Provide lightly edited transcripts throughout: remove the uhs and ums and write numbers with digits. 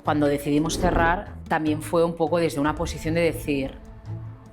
Cuando decidimos cerrar, también fue un poco desde una posición de decir,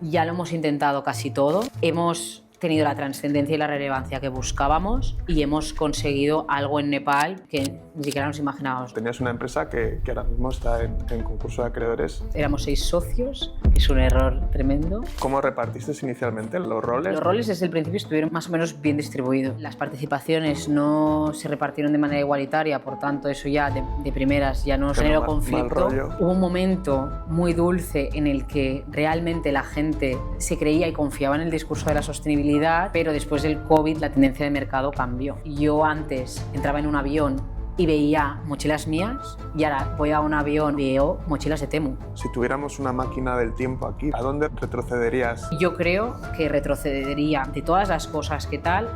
ya lo hemos intentado casi todo, hemos tenido la trascendencia y la relevancia que buscábamos y hemos conseguido algo en Nepal que ni siquiera nos imaginábamos. Tenías una empresa que ahora mismo está en concurso de acreedores. Éramos 6 socios, que es un error tremendo. ¿Cómo repartiste inicialmente los roles? Los roles desde el principio estuvieron más o menos bien distribuidos. Las participaciones no se repartieron de manera igualitaria, por tanto eso ya de primeras ya no generó conflicto. Hubo un momento muy dulce en el que realmente la gente se creía y confiaba en el discurso de la sostenibilidad, pero después del COVID la tendencia de mercado cambió. Yo antes entraba en un avión y veía mochilas mías y ahora voy a un avión y veo mochilas de Temu. Si tuviéramos una máquina del tiempo aquí, ¿a dónde retrocederías? Yo creo que retrocedería de todas las cosas que tal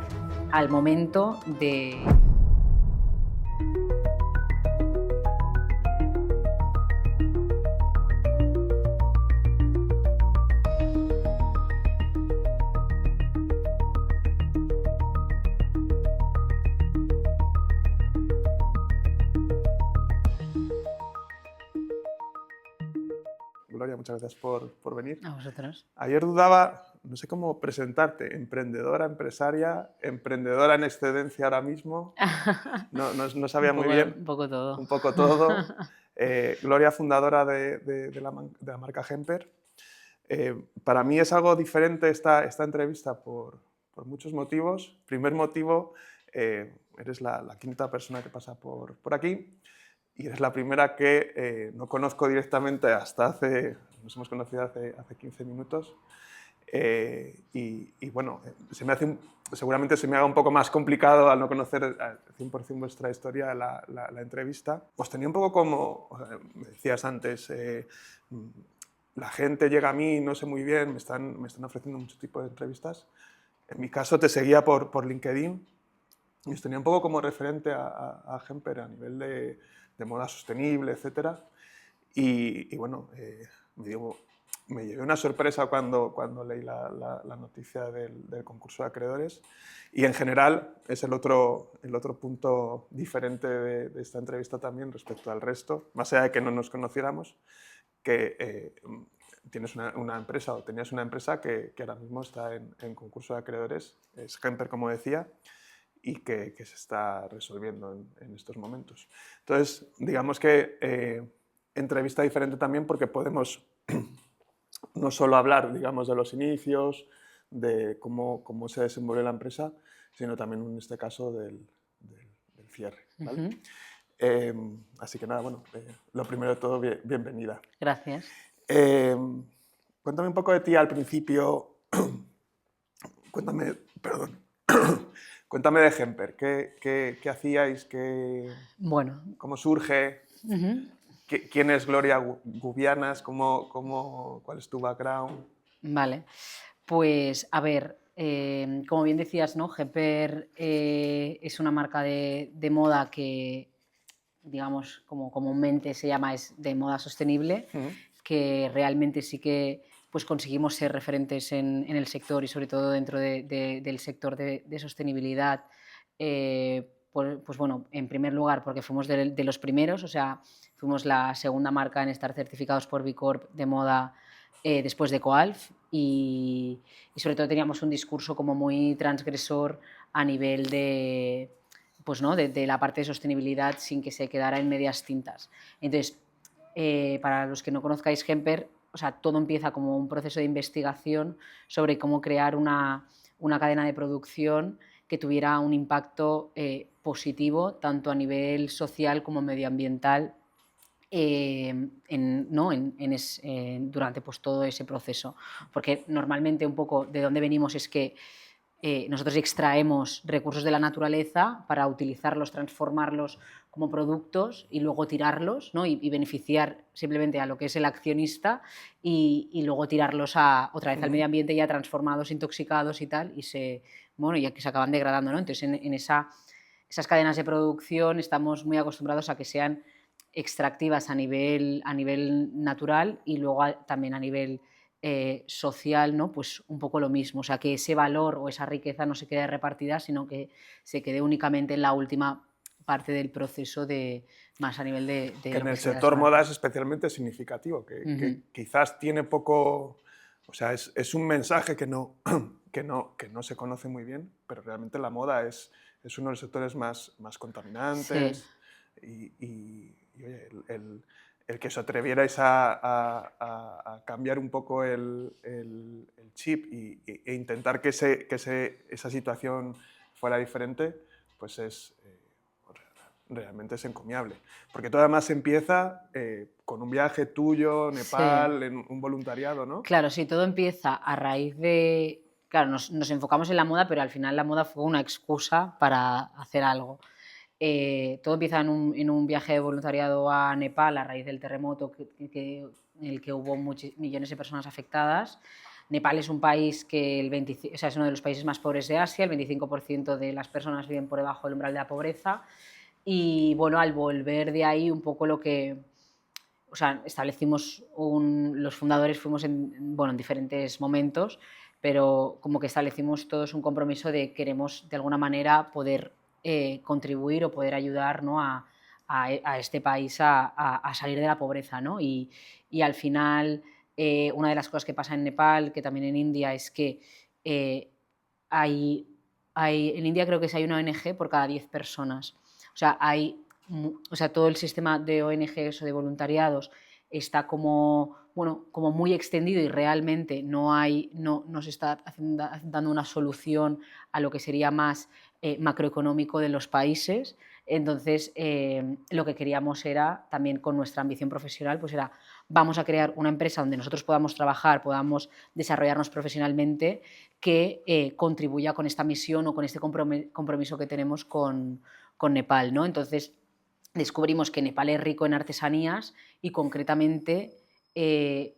al momento de... Gloria, muchas gracias por venir. A vosotros. Ayer dudaba, no sé cómo presentarte, emprendedora, empresaria, emprendedora en excedencia ahora mismo. No sabía muy bien. Un poco todo. Un poco todo. Gloria, fundadora de la marca Hemper. Para mí es algo diferente esta entrevista por muchos motivos. Primer motivo, eres la quinta persona que pasa por aquí. Y eres la primera que no conozco directamente hasta nos hemos conocido hace 15 minutos. Y bueno, seguramente se me haga un poco más complicado al no conocer al 100% vuestra historia la entrevista. Os tenía un poco como, me decías antes, la gente llega a mí, no sé muy bien, me están ofreciendo muchos tipos de entrevistas. En mi caso te seguía por LinkedIn y os tenía un poco como referente a Hemper a nivel de moda sostenible, etc. Y bueno, me llevé una sorpresa cuando leí la noticia del concurso de acreedores y en general es el otro punto diferente de esta entrevista también respecto al resto, más allá de que no nos conociéramos, que tienes una empresa o tenías una empresa que ahora mismo está en concurso de acreedores, es Hemper, como decía, y que se está resolviendo en estos momentos. Entonces, digamos que entrevista diferente también porque podemos no solo hablar, digamos, de los inicios, de cómo se desenvuelve la empresa, sino también en este caso del cierre, ¿vale? Así que nada, bueno, lo primero de todo, bienvenida. Gracias. Cuéntame un poco de ti al principio. Cuéntame de Hemper. ¿Qué hacíais? Bueno. ¿Cómo surge? ¿Quién es Gloria Gubianas? ¿Cuál es tu background? Vale, pues a ver, como bien decías, ¿no? Hemper es una marca de moda que, digamos, como comúnmente se llama, es de moda sostenible, que realmente sí que pues conseguimos ser referentes en el sector y sobre todo dentro del sector de sostenibilidad. Pues bueno, en primer lugar porque fuimos de los primeros, o sea, fuimos la segunda marca en estar certificados por B Corp de moda después de Coalf y sobre todo teníamos un discurso como muy transgresor a nivel pues, ¿no? de la parte de sostenibilidad sin que se quedara en medias tintas. Entonces, para los que no conozcáis Hemper, o sea, todo empieza como un proceso de investigación sobre cómo crear una cadena de producción que tuviera un impacto positivo tanto a nivel social como medioambiental durante pues, todo ese proceso. Porque normalmente un poco de dónde venimos es que nosotros extraemos recursos de la naturaleza para utilizarlos, transformarlos como productos y luego tirarlos, ¿no? y beneficiar simplemente a lo que es el accionista y luego tirarlos otra vez al medio ambiente ya transformados, intoxicados y tal, ya que se acaban degradando, ¿no? Entonces en esas cadenas de producción estamos muy acostumbrados a que sean extractivas a nivel natural y luego también a nivel social, ¿no? Pues un poco lo mismo, o sea, que ese valor o esa riqueza no se quede repartida, sino que se quede únicamente en la última parte del proceso de más a nivel de Que lo en que el sería sector las moda marcas. es especialmente significativo, que Ujú. quizás tiene poco, o sea, es un mensaje que no, que no se conoce muy bien, pero realmente la moda es uno de los sectores más Sí, contaminantes y, oye, el que os atrevierais a cambiar un poco el chip e intentar que, esa situación fuera diferente, pues realmente es encomiable. Porque todo además empieza con un viaje tuyo, sí. Nepal, en un voluntariado, ¿no? Claro, sí, todo empieza a raíz de... Claro, nos enfocamos en la moda, pero al final la moda fue una excusa para hacer algo. Todo empieza en un viaje de voluntariado a Nepal a raíz del terremoto en el que hubo millones de personas afectadas. Nepal es un país que o sea, es uno de los países más pobres de Asia, el 25% de las personas viven por debajo del umbral de la pobreza. Y bueno, al volver de ahí un poco lo que, o sea, establecimos los fundadores fuimos bueno, en diferentes momentos, pero como que establecimos todos un compromiso de queremos de alguna manera poder contribuir o poder ayudar, ¿no? a este país a salir de la pobreza, ¿no? Y al final, una de las cosas que pasa en Nepal, que también en India, es que eh, hay, en India creo que hay una ONG por cada 10 personas. O sea, o sea, todo el sistema de ONGs o de voluntariados está como, bueno, como muy extendido y realmente no se está dando una solución a lo que sería más macroeconómico de los países. Entonces, lo que queríamos era, también con nuestra ambición profesional, pues era, vamos a crear una empresa donde nosotros podamos trabajar, podamos desarrollarnos profesionalmente, que contribuya con esta misión o con este compromiso que tenemos con Nepal, ¿no? Entonces, descubrimos que Nepal es rico en artesanías y concretamente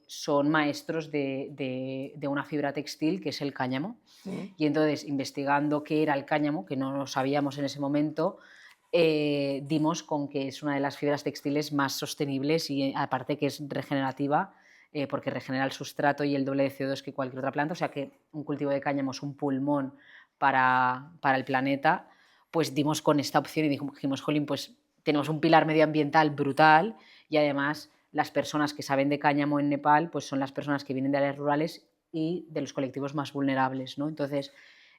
son maestros de una fibra textil que es el cáñamo. Mm. Y entonces, investigando qué era el cáñamo, que no lo sabíamos en ese momento, dimos con que es una de las fibras textiles más sostenibles y aparte que es regenerativa, porque regenera el sustrato y el doble de CO2 que cualquier otra planta, o sea que un cultivo de cáñamo es un pulmón para el planeta. Pues dimos con esta opción y dijimos, jolín, pues tenemos un pilar medioambiental brutal y además las personas que saben de cáñamo en Nepal pues son las personas que vienen de áreas rurales y de los colectivos más vulnerables, ¿no? Entonces,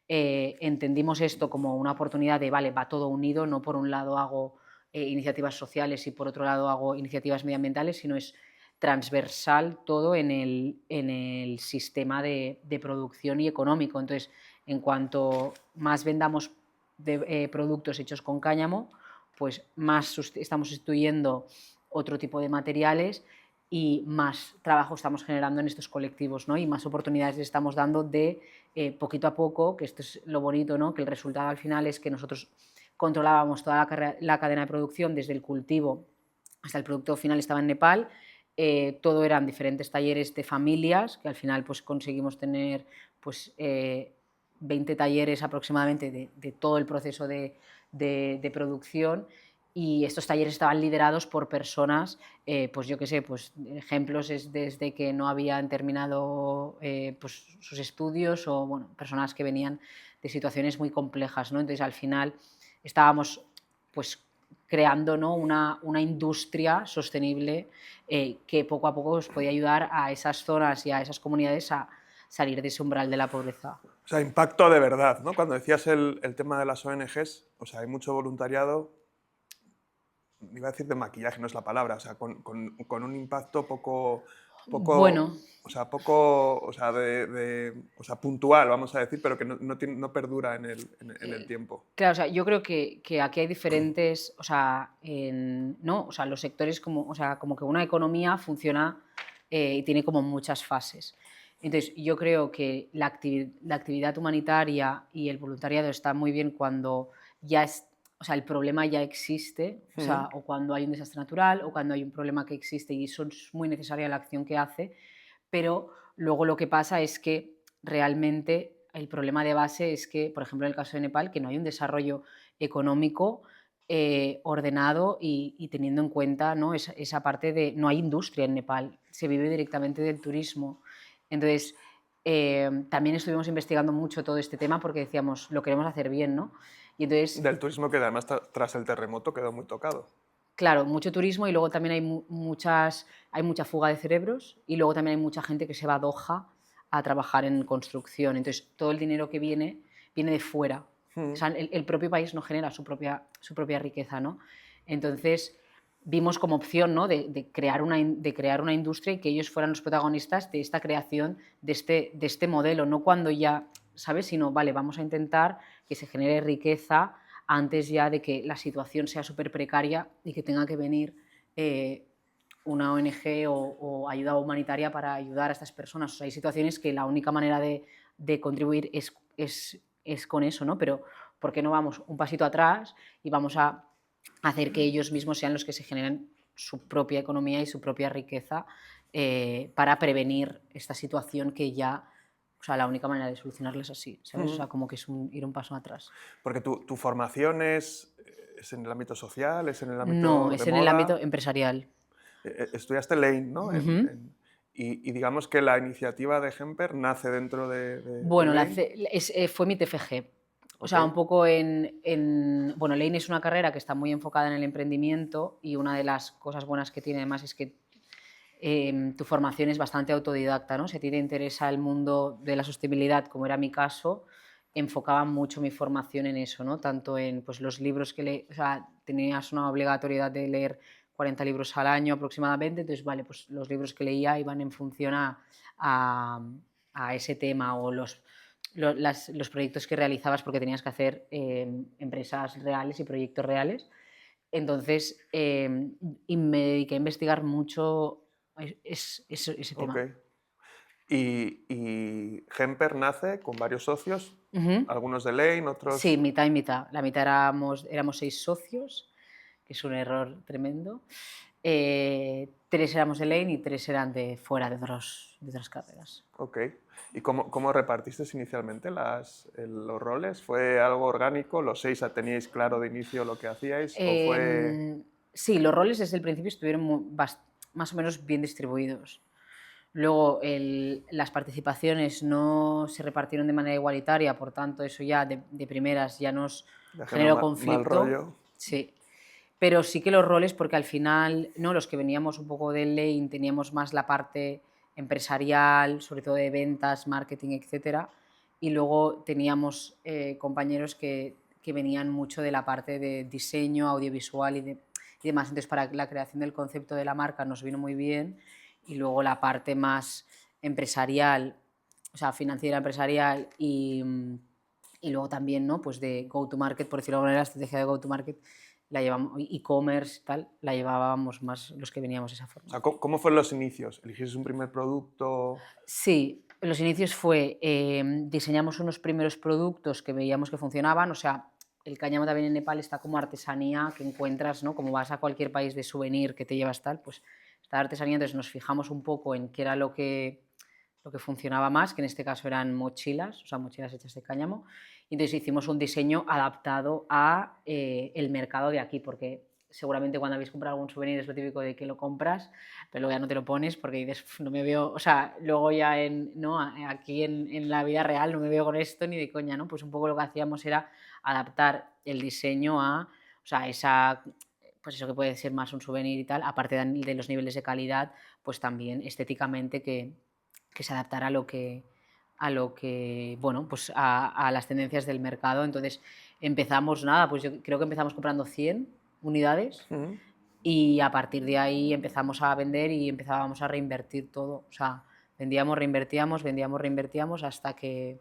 entendimos esto como una oportunidad de, vale, va todo unido, no por un lado hago iniciativas sociales y por otro lado hago iniciativas medioambientales, sino es transversal todo en el sistema de producción y económico. Entonces, en cuanto más vendamos productos hechos con cáñamo, pues más estamos sustituyendo otro tipo de materiales y más trabajo estamos generando en estos colectivos, ¿no? Y más oportunidades les estamos dando de poquito a poco, que esto es lo bonito, ¿no? Que el resultado al final es que nosotros controlábamos toda la cadena de producción desde el cultivo hasta el producto final estaba en Nepal. Todo eran diferentes talleres de familias, que al final pues conseguimos tener pues 20 talleres aproximadamente de todo el proceso de producción, y estos talleres estaban liderados por personas, pues yo qué sé, pues ejemplos es desde que no habían terminado pues sus estudios o bueno, personas que venían de situaciones muy complejas, ¿no? Entonces al final estábamos pues creando, ¿no? una industria sostenible que poco a poco os podía ayudar a esas zonas y a esas comunidades a salir de ese umbral de la pobreza. O sea, impacto de verdad, ¿no? Cuando decías el tema de las ONGs, o sea, hay mucho voluntariado, iba a decir de maquillaje, no es la palabra, o sea, con un impacto Bueno, o sea, o sea, puntual, vamos a decir, pero que no perdura en el tiempo. claro, o sea, yo creo que aquí hay diferentes, o sea, ¿no? O sea, los sectores como, o sea, como que una economía funciona y tiene como muchas fases. Entonces, yo creo que la actividad humanitaria y el voluntariado está muy bien cuando ya es, o sea, el problema ya existe, o Mm. sea, o cuando hay un desastre natural o cuando hay un problema que existe y eso es muy necesaria la acción que hace, pero luego lo que pasa es que realmente el problema de base es que, por ejemplo, en el caso de Nepal, que no hay un desarrollo económico ordenado y teniendo en cuenta, ¿no? esa parte de... No hay industria en Nepal, se vive directamente del turismo. Entonces, también estuvimos investigando mucho todo este tema porque decíamos, lo queremos hacer bien, ¿no? Y entonces Del turismo que además tras el terremoto quedó muy tocado. Claro, mucho turismo y luego también hay hay mucha fuga de cerebros y luego también hay mucha gente que se va a Doha a trabajar en construcción. Entonces, todo el dinero que viene de fuera. O Mm, sea, el propio país no genera su propia riqueza, ¿no? Entonces, vimos como opción, ¿no? de crear de crear una industria y que ellos fueran los protagonistas de esta creación, de este modelo, no cuando ya, ¿sabes? Sino, vale, vamos a intentar que se genere riqueza antes ya de que la situación sea súper precaria y que tenga que venir una ONG o ayuda humanitaria para ayudar a estas personas. O sea, hay situaciones que la única manera de contribuir es con eso, ¿no? Pero ¿por qué no vamos un pasito atrás y vamos a hacer que ellos mismos sean los que se generen su propia economía y su propia riqueza para prevenir esta situación que ya, o sea, la única manera de solucionarla es así, ¿sabes? O mm. sea, como que es ir un paso atrás. Porque tu formación es en el ámbito social, es en el No, ámbito de es en el ámbito moda. empresarial. Estudiaste Lane, ¿no? Ujú. Y digamos que la iniciativa de Hemper nace dentro de Bueno, Lane. fue mi TFG. O Ok, sea, un poco bueno, Lean es una carrera que está muy enfocada en el emprendimiento y una de las cosas buenas que tiene además es que tu formación es bastante autodidacta, ¿no? Si a ti te interesa el mundo de la sostenibilidad, como era mi caso, enfocaba mucho mi formación en eso, ¿no? Tanto en pues, los libros o sea, tenías una obligatoriedad de leer 40 libros al año aproximadamente, entonces, vale, pues los libros que leía iban en función a, a ese tema o los proyectos que realizabas porque tenías que hacer empresas reales y proyectos reales. Entonces, y me dediqué a investigar mucho ese ok. tema. Y Hemper nace con varios socios, Ujú. algunos de Lane, Sí, otros... mitad y mitad. La mitad éramos 6 socios, que es un error tremendo. 3 éramos de Lane y 3 eran de fuera, de otras carreras. Ok. ¿Y cómo repartisteis inicialmente los roles? ¿Fue algo orgánico? ¿Los seis teníais claro de inicio lo que hacíais? ¿O fue...? Sí, los roles desde el principio estuvieron más o menos bien distribuidos. Luego, las participaciones no se repartieron de manera igualitaria, por tanto, eso ya de primeras ya nos Ya genera generó mal conflicto. rollo. Sí, pero sí que los roles, porque al final, ¿no? Los que veníamos un poco del Lane teníamos más la parte empresarial, sobre todo de ventas, marketing, etcétera, y luego teníamos compañeros que venían mucho de la parte de diseño, audiovisual y demás. Entonces, para la creación del concepto de la marca nos vino muy bien y luego la parte más empresarial, o sea, financiera empresarial y luego también, ¿no? Pues de go-to-market, por decirlo de alguna manera, la estrategia de go-to-market la llevamos, e-commerce, tal, la llevábamos más los que veníamos de esa O forma. sea, ¿cómo fueron los inicios? ¿Elegiste un primer producto? Sí, los inicios fue, diseñamos unos primeros productos que veíamos que funcionaban, o sea, el cáñamo también en Nepal está como artesanía que encuentras, ¿no? Como vas a cualquier país de souvenir que te llevas tal, pues está artesanía, entonces nos fijamos un poco en qué era lo que funcionaba más, que en este caso eran mochilas, o sea, mochilas hechas de cáñamo, y entonces hicimos un diseño adaptado a el mercado de aquí, porque seguramente cuando habéis comprado algún souvenir es lo típico de que lo compras, pero luego ya no te lo pones porque dices, no me veo, o sea, luego ya ¿no? Aquí en la vida real no me veo con esto ni de coña, ¿no? Pues un poco lo que hacíamos era adaptar el diseño o sea, pues eso que puede ser más un souvenir y tal, aparte de los niveles de calidad, pues también estéticamente que se adaptara a lo que, bueno, pues a las tendencias del mercado. Entonces empezamos, nada, pues yo creo que empezamos comprando 100 unidades Mm, y a partir de ahí empezamos a vender y empezábamos a reinvertir todo. O sea, vendíamos, reinvertíamos hasta que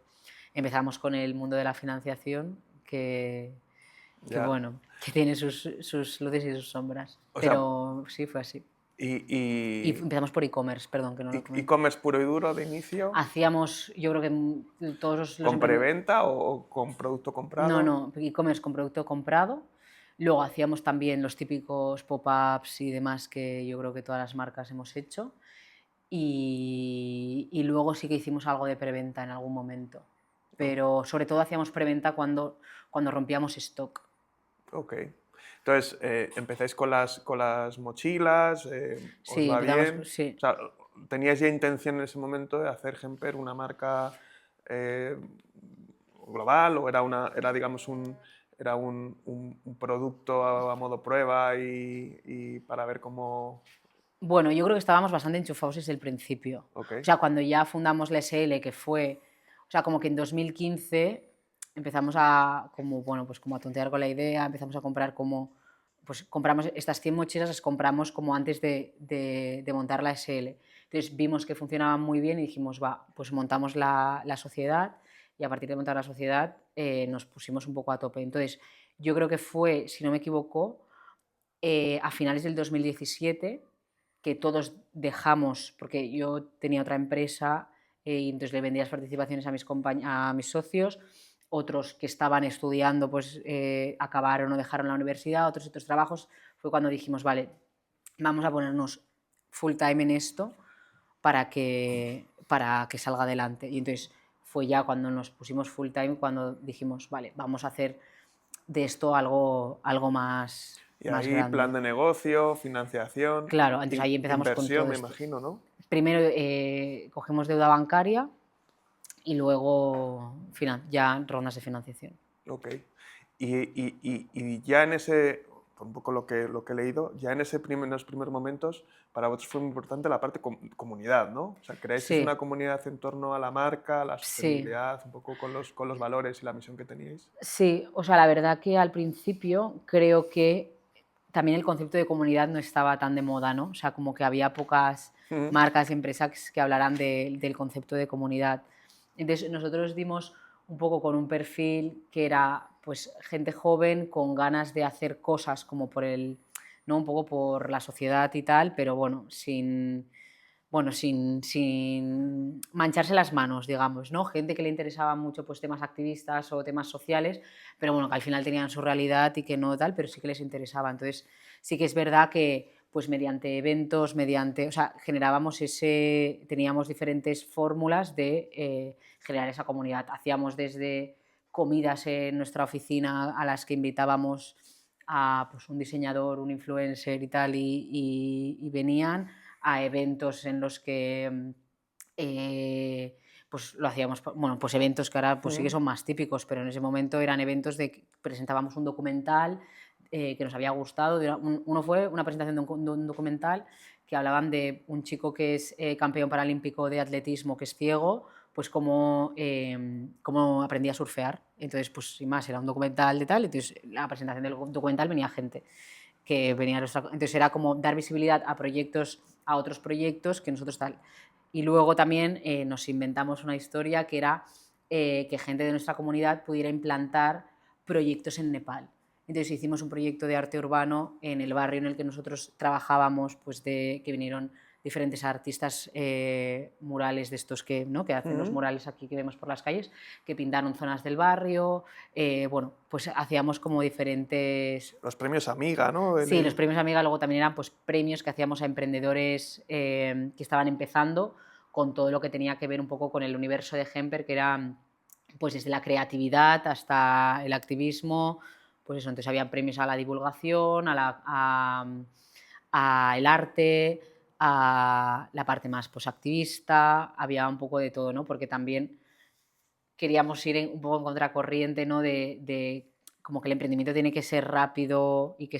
empezamos con el mundo de la financiación, que ya. bueno, que tiene sus luces y sus sombras. O sea, Pero sí, fue así. y, Y y, empezamos por e-commerce, perdón, que no lo comenté. e-commerce puro y duro de inicio, Hacíamos, yo creo que todos los con emprendedores. preventa o con producto No, comprado. no, e-commerce con producto comprado. Luego hacíamos también los típicos pop-ups y demás que yo creo que todas las marcas hemos hecho. Y luego sí que hicimos algo de preventa en algún momento. Oh, Pero sobre todo hacíamos preventa cuando rompíamos stock. ok. Entonces, empezáis con las mochilas, os Sí, va empezamos, bien. O sí. sea, ¿teníais ya intención en ese momento de hacer Hemper una marca eh, global o era digamos, era un producto a modo prueba y para ver cómo... Bueno, yo creo que estábamos bastante enchufados desde el principio. Ok. O sea, cuando ya fundamos la SL, que fue, o sea, como que en 2015 empezamos a, como, bueno, pues como a tontear con la idea, empezamos a comprar como, pues compramos estas 100 mochilas, las compramos como antes de montar la SL. Entonces vimos que funcionaban muy bien y dijimos, va, pues montamos la sociedad y a partir de montar la sociedad nos pusimos un poco a tope. Entonces yo creo que fue, si no me equivoco, a finales del 2017 que todos dejamos, porque yo tenía otra empresa y entonces le vendía las participaciones a mis socios, otros que estaban estudiando pues acabaron o dejaron la universidad, otros trabajos, fue cuando dijimos, vale, vamos a ponernos full time en esto para que salga adelante. Y entonces fue ya cuando nos pusimos full time, cuando dijimos, vale, vamos a hacer de esto algo más, Y más ahí grande. plan de negocio, financiación, Claro, entonces ahí empezamos con inversión, todo me esto. imagino, ¿no? Primero cogemos deuda bancaria y luego ya rondas de financiación. Ok. Y ya en ese, por un poco lo que he leído, ya en los primeros momentos, para vosotros fue muy importante la parte comunidad, ¿no? O sea, creáis una Sí, comunidad en torno a la marca, a la sí, sostenibilidad, un poco con los valores y la misión que teníais. sí. O sea, la verdad que al principio creo que también el concepto de comunidad no estaba tan de moda, ¿no? O sea, como que había pocas Ujú. marcas y empresas que hablaran del concepto de comunidad. Entonces, nosotros dimos un poco con un perfil que era pues gente joven con ganas de hacer cosas como por el, ¿no? Un poco por la sociedad y tal, pero bueno, sin mancharse las manos, digamos, ¿no? Gente que le interesaba mucho pues, temas activistas o temas sociales, pero bueno, que al final tenían su realidad y que no tal, pero sí que les interesaba. Entonces, sí que es verdad que pues mediante eventos, o sea, teníamos diferentes fórmulas de generar esa comunidad. Hacíamos desde comidas en nuestra oficina a las que invitábamos a pues, un diseñador, un influencer y tal, y venían, a eventos en los que pues lo hacíamos, bueno, pues eventos que ahora pues sí que Ujú. son más típicos, pero en ese momento eran eventos de que presentábamos un documental que nos había gustado. Uno fue una presentación de un documental que hablaban de un chico que es campeón paralímpico de atletismo, que es ciego, pues cómo aprendía a surfear. Entonces, pues sin más, era un documental de tal, entonces la presentación del documental venía gente que venía a entonces era como dar visibilidad a proyectos, a otros proyectos que nosotros tal. Y luego también nos inventamos una historia que era que gente de nuestra comunidad pudiera implantar proyectos en Nepal. Entonces hicimos un proyecto de arte urbano en el barrio en el que nosotros trabajábamos, pues que vinieron diferentes artistas murales de estos ¿no? que hacen los Ujú. murales aquí que vemos por las calles, que pintaron zonas del barrio. Bueno, pues hacíamos como diferentes. Los premios Amiga, ¿no? He Sí, los leído. premios Amiga luego también eran pues, premios que hacíamos a emprendedores que estaban empezando con todo lo que tenía que ver un poco con el universo de Hemper, que era pues desde la creatividad hasta el activismo, pues eso, entonces había premios a la divulgación, a el arte, a la parte más pues, activista, había un poco de todo, ¿no? Porque también queríamos ir un poco en contracorriente, ¿no? De como que el emprendimiento tiene que ser rápido y que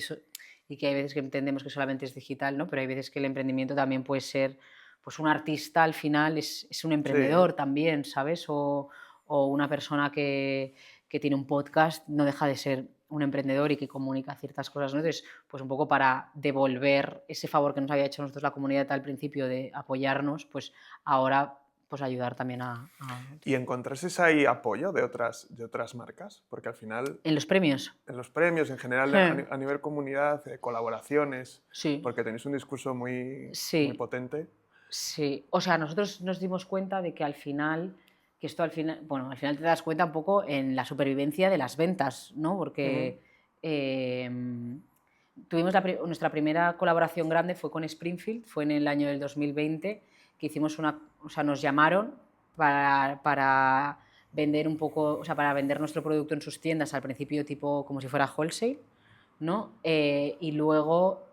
hay veces que entendemos que solamente es digital, ¿no? Pero hay veces que el emprendimiento también puede ser, pues un artista al final es un Sí. emprendedor también, ¿sabes? O una persona que tiene un podcast no deja de ser un emprendedor y que comunica ciertas cosas, ¿no? Entonces, pues un poco para devolver ese favor que nos había hecho a nosotros la comunidad al principio de apoyarnos, pues ahora pues ayudar también a ¿Y encontrases ahí apoyo de otras marcas? Porque al final, en los premios. en los premios, en general, Hmm, a nivel comunidad, colaboraciones, sí, porque tenéis un discurso muy sí, potente. sí. O sea, nosotros nos dimos cuenta de que al final, que esto al final, bueno, al final te das cuenta un poco en la supervivencia de las ventas, ¿no? Ujú. Porque tuvimos nuestra primera colaboración grande fue con Springfield, fue en el año del 2020, que hicimos o sea, nos llamaron para vender un poco, o sea, para vender nuestro producto en sus tiendas al principio tipo como si fuera wholesale, ¿no? Y luego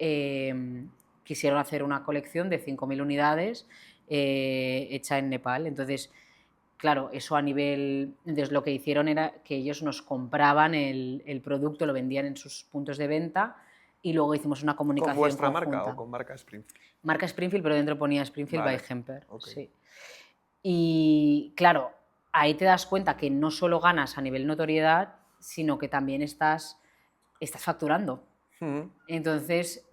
quisieron hacer una colección de 5.000 unidades hecha en Nepal. Entonces, claro, eso a nivel... Entonces lo que hicieron era que ellos nos compraban el producto, lo vendían en sus puntos de venta y luego hicimos una ¿Con comunicación vuestra marca o conjunta. con marca Springfield? Marca Springfield, pero dentro ponía Springfield by Vale, Hemper. ok. Sí. Y claro, ahí te das cuenta que no solo ganas a nivel notoriedad, sino que también estás facturando. Entonces,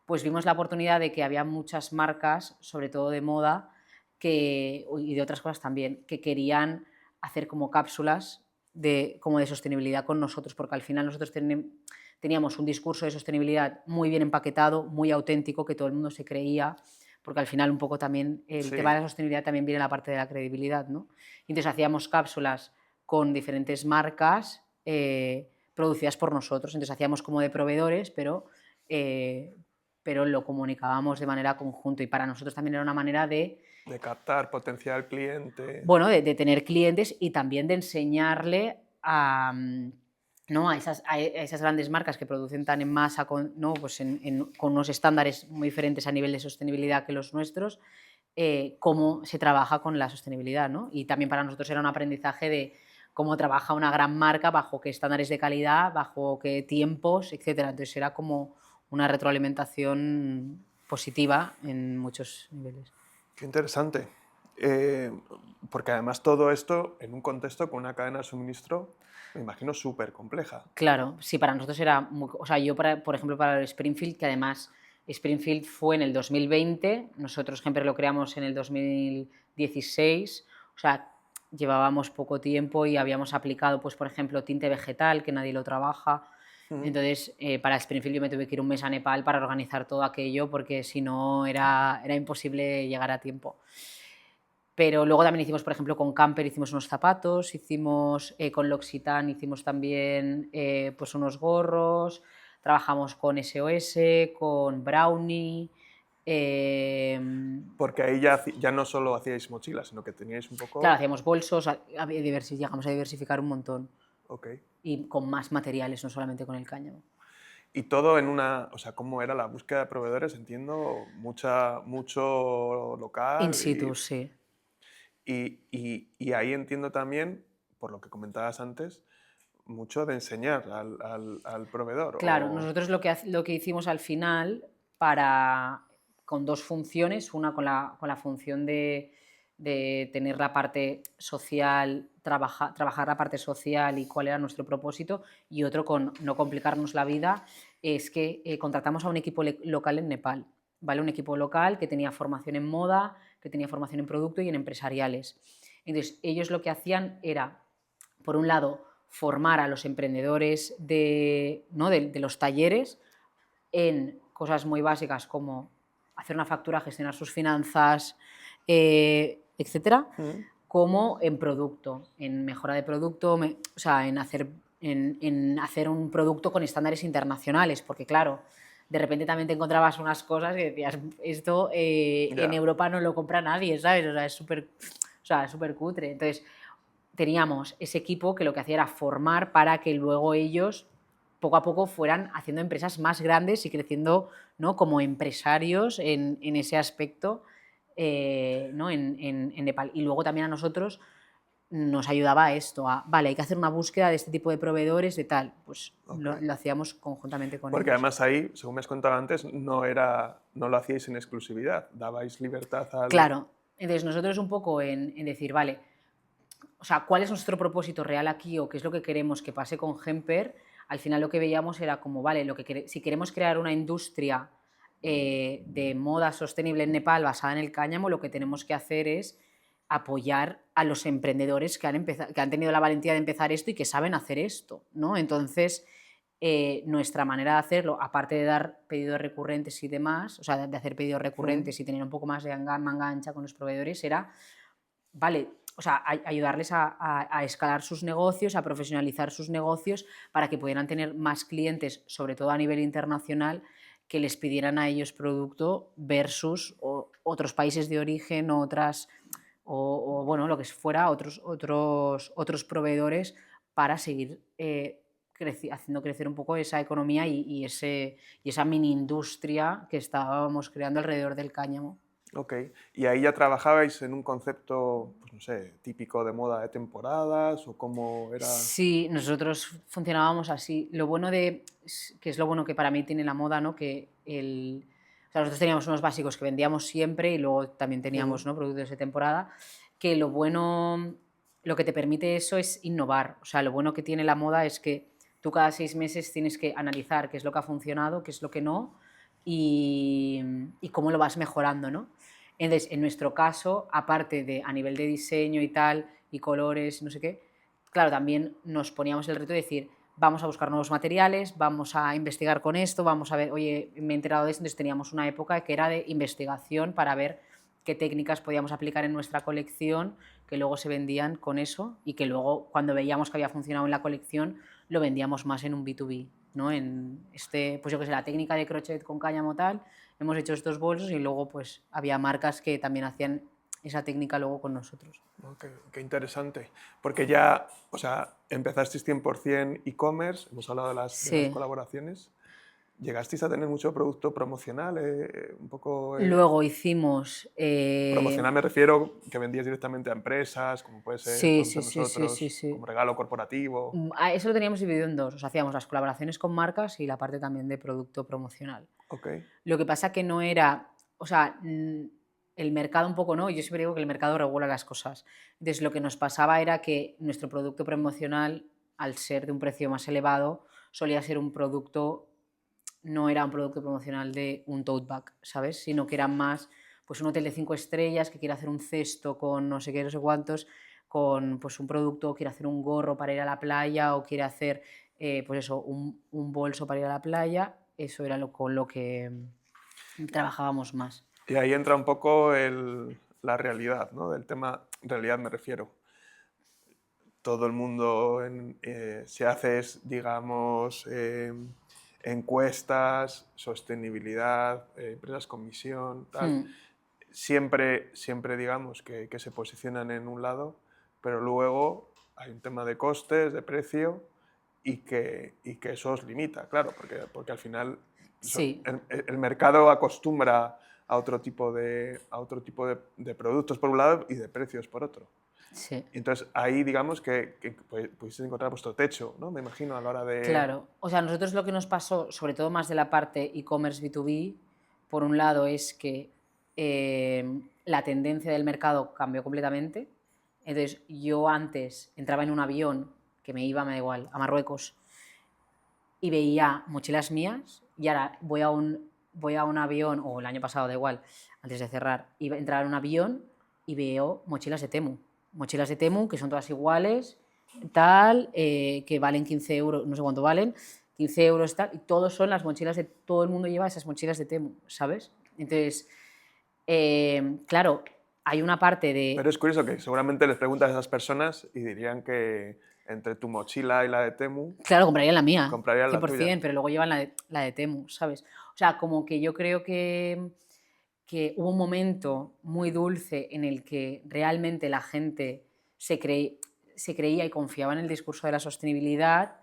pues vimos la oportunidad de que había muchas marcas, sobre todo de moda, y de otras cosas también, que querían hacer como cápsulas como de sostenibilidad con nosotros, porque al final nosotros teníamos un discurso de sostenibilidad muy bien empaquetado, muy auténtico, que todo el mundo se creía, porque al final un poco también el tema Sí, de la sostenibilidad también viene la parte de la credibilidad, ¿no? Entonces hacíamos cápsulas con diferentes marcas producidas por nosotros, entonces hacíamos como de proveedores, pero lo comunicábamos de manera conjunta y para nosotros también era una manera de, de captar potencial cliente. bueno, de tener clientes y también de enseñarle a, ¿no? a esas grandes marcas que producen tan en masa ¿no? Pues con unos estándares muy diferentes a nivel de sostenibilidad que los nuestros, cómo se trabaja con la sostenibilidad, ¿no? Y también para nosotros era un aprendizaje de cómo trabaja una gran marca, bajo qué estándares de calidad, bajo qué tiempos, etcétera. Entonces era como una retroalimentación positiva en muchos niveles. Qué interesante. Eh, Porque además todo esto en un contexto con una cadena de suministro, me imagino, súper compleja. Claro, sí, para nosotros era o sea, yo, por ejemplo, para el Springfield, que además Springfield fue en el 2020, nosotros siempre lo creamos en el 2016, o sea, llevábamos poco tiempo y habíamos aplicado, pues, por ejemplo, tinte vegetal, que nadie lo trabaja. Entonces, para Springfield yo me tuve que ir un mes a Nepal para organizar todo aquello, porque si no era imposible llegar a tiempo. Pero luego también hicimos, por ejemplo, con Camper hicimos unos zapatos, hicimos con L'Occitane hicimos también pues unos gorros, trabajamos con SOS, con Brownie. eh, Porque ahí ya no solo hacíais mochilas, sino que teníais un claro, poco... hacíamos bolsos, llegamos a diversificar un montón Ok. y con más materiales, no solamente con el cáñamo. Y todo en una... O sea, ¿cómo era la búsqueda de proveedores? Entiendo, mucho In local situ, sí. y ahí entiendo también, por lo que comentabas antes, mucho de enseñar al proveedor. Claro, nosotros lo que hicimos al final con dos funciones, una con la función de tener la parte social, trabajar la parte social y cuál era nuestro propósito, y otro con no complicarnos la vida, es que contratamos a un equipo local en Nepal, ¿vale? Un equipo local que tenía formación en moda, que tenía formación en producto y en empresariales. Entonces, ellos lo que hacían era, por un lado, formar a los emprendedores ¿no? de los talleres en cosas muy básicas como hacer una factura, gestionar sus finanzas, etcétera, Mm. como en producto, en mejora de producto, o sea, en hacer un producto con estándares internacionales, porque claro, de repente también te encontrabas unas cosas que decías, esto en Ya. Europa no lo compra nadie, ¿sabes? O sea, es súper cutre. Entonces, teníamos ese equipo que lo que hacía era formar para que luego ellos poco a poco fueran haciendo empresas más grandes y creciendo, ¿no? Como empresarios en ese aspecto, ¿no? en Nepal. Y luego también a nosotros nos ayudaba a esto, vale, hay que hacer una búsqueda de este tipo de proveedores, de tal, pues Ok. lo hacíamos conjuntamente con Porque ellos. además ahí, según me has contado antes, no lo hacíais en exclusividad, dabais libertad al... Claro, entonces nosotros un poco en decir, vale, o sea, ¿cuál es nuestro propósito real aquí o qué es lo que queremos que pase con Hemper? Al final lo que veíamos era como, vale, si queremos crear una industria de moda sostenible en Nepal basada en el cáñamo, lo que tenemos que hacer es apoyar a los emprendedores que han tenido la valentía de empezar esto y que saben hacer esto, ¿no? Entonces, nuestra manera de hacerlo, aparte de dar pedidos recurrentes y demás, o sea, de hacer pedidos recurrentes y tener un poco más de manga ancha con los proveedores, era, vale, o sea, ayudarles a escalar sus negocios, a profesionalizar sus negocios para que pudieran tener más clientes, sobre todo a nivel internacional, que les pidieran a ellos producto versus otros países de origen o bueno, lo que fuera, otros proveedores para seguir haciendo crecer un poco esa economía y esa mini industria que estábamos creando alrededor del cáñamo. Ok, y ahí ya trabajabais en un concepto, pues no sé, típico de moda de temporadas o cómo era. Sí, nosotros funcionábamos así. Lo bueno que es lo bueno que para mí tiene la moda, ¿no? O sea, nosotros teníamos unos básicos que vendíamos siempre y luego también Ujú. teníamos, ¿no?, productos de temporada, que lo bueno, lo que te permite eso es innovar. O sea, lo bueno que tiene la moda es que tú cada 6 meses tienes que analizar qué es lo que ha funcionado, qué es lo que no y, y cómo lo vas mejorando, ¿no? Entonces, en nuestro caso, aparte de a nivel de diseño y tal, y colores, no sé qué, claro, también nos poníamos el reto de decir, vamos a buscar nuevos materiales, vamos a investigar con esto, vamos a ver, oye, me he enterado de esto, entonces teníamos una época que era de investigación para ver qué técnicas podíamos aplicar en nuestra colección, que luego se vendían con eso y que luego cuando veíamos que había funcionado en la colección, lo vendíamos más en un B2B, ¿no? En pues yo que sé, la técnica de crochet con cáñamo tal, hemos hecho estos bolsos y luego pues había marcas que también hacían esa técnica luego con nosotros. Oh, qué interesante. Porque ya, o sea, empezasteis 100% e-commerce, hemos hablado de las Sí. colaboraciones. ¿Llegasteis a tener mucho producto promocional? Un poco. Luego hicimos, Promocional me refiero que vendías directamente a empresas, como puede ser, sí, podemos sí, ser sí, sí, sí, nosotros, sí. como regalo corporativo. Eso lo teníamos dividido en dos. O sea, hacíamos las colaboraciones con marcas y la parte también de producto promocional. Ok. Lo que pasa que no era, o sea, el mercado un poco no, yo siempre digo que el mercado regula las cosas. Entonces, lo que nos pasaba era que nuestro producto promocional, al ser de un precio más elevado, solía ser un producto, no era un producto promocional de un tote bag, ¿sabes? Sino que era más, pues un hotel de 5 estrellas que quiere hacer un cesto con no sé qué, no sé cuántos, con pues un producto, quiere hacer un gorro para ir a la playa o quiere hacer, pues eso, un bolso para ir a la playa. Eso era con lo que trabajábamos más. Y ahí entra un poco la realidad, ¿no? Del tema, realidad me refiero. Todo el mundo se hace, digamos, encuestas, sostenibilidad, empresas con misión, tal. Hmm. Siempre digamos, que se posicionan en un lado, pero luego hay un tema de costes, de precio, y que eso os limita, claro, porque al final Sí, el mercado acostumbra a otro tipo de productos por un lado y de precios por otro. sí. Y entonces ahí digamos que pudisteis encontrar vuestro techo, ¿no? Me imagino, a la hora de. Claro. O sea, nosotros lo que nos pasó, sobre todo más de la parte e-commerce B2B, por un lado es que la tendencia del mercado cambió completamente. Entonces, yo antes entraba en un avión que me da igual, a Marruecos y veía mochilas mías y ahora voy a un avión, o el año pasado, da igual, antes de cerrar, iba a entrar en un avión y veo mochilas de Temu. Mochilas de Temu que son todas iguales, tal, que valen 15 euros, no sé cuánto valen, 15 euros tal, y todos son las mochilas de, todo el mundo lleva esas mochilas de Temu, ¿sabes? Entonces, claro, hay una parte Pero de, es curioso que seguramente les preguntas a esas personas y dirían que entre tu mochila y la de Temu, claro, comprarían la mía, comprarían la tuya. 100%, pero luego llevan la de Temu, ¿sabes? O sea, como que yo creo que hubo un momento muy dulce en el que realmente la gente se creía y confiaba en el discurso de la sostenibilidad,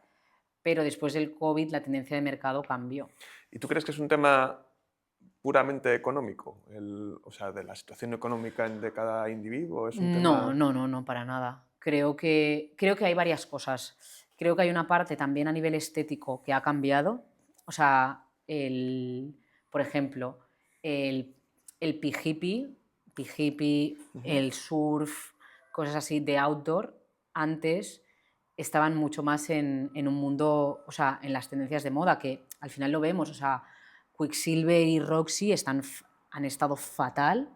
pero después del COVID la tendencia de mercado cambió. ¿Y tú crees que es un tema puramente económico? O sea, de la situación económica de cada individuo, es un No, tema. no, no, no, para nada. Creo que hay varias cosas. Creo que hay una parte también a nivel estético que ha cambiado. O sea, por ejemplo, el, el pijipi, Ujú. el surf, cosas así de outdoor, antes estaban mucho más en un mundo, o sea, en las tendencias de moda, que al final lo vemos. O sea, Quicksilver y Roxy han estado fatal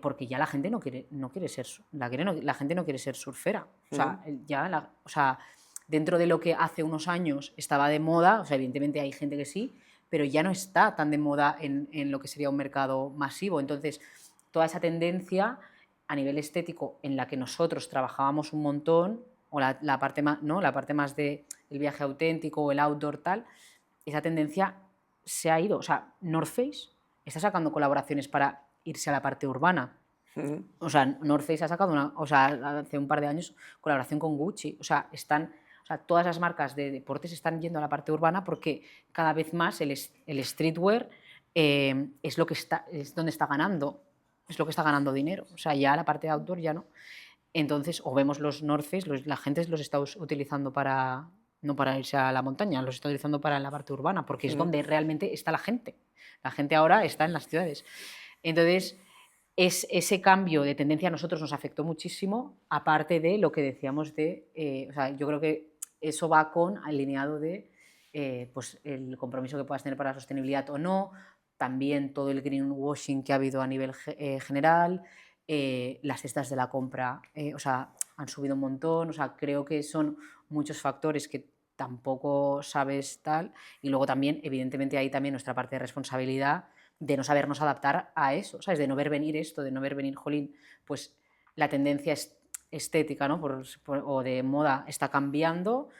porque ya la gente no quiere ser, la gente no quiere ser surfera. O Ujú. sea, o sea, dentro de lo que hace unos años estaba de moda, o sea, evidentemente hay gente que sí, pero ya no está tan de moda en lo que sería un mercado masivo. Entonces, toda esa tendencia a nivel estético en la que nosotros trabajábamos un montón, o la parte más, ¿no? La parte más de el viaje auténtico o el outdoor tal, esa tendencia se ha ido. O sea, North Face está sacando colaboraciones para irse a la parte urbana. Ujú. O sea, North Face ha sacado o sea, hace un par de años colaboración con Gucci. O sea, todas las marcas de deportes están yendo a la parte urbana porque cada vez más el streetwear es donde está ganando. es lo que está ganando dinero. O sea, ya la parte de outdoor ya no. Entonces, o vemos los Norces, la gente los está utilizando para, no para irse a la montaña, los está utilizando para la parte urbana, porque es donde realmente está la gente. La gente ahora está en las ciudades. Entonces, ese cambio de tendencia a nosotros nos afectó muchísimo, aparte de lo que decíamos de, o sea, yo creo que eso va alineado de pues el compromiso que puedas tener para la sostenibilidad o no, también todo el greenwashing que ha habido a nivel general, las cestas de la compra, o sea, han subido un montón, o sea, creo que son muchos factores que tampoco sabes tal, y luego también, evidentemente, hay también nuestra parte de responsabilidad de no sabernos adaptar a eso, ¿sabes? De no ver venir esto, de no ver venir, jolín, pues la tendencia estética, ¿no? O de moda está cambiando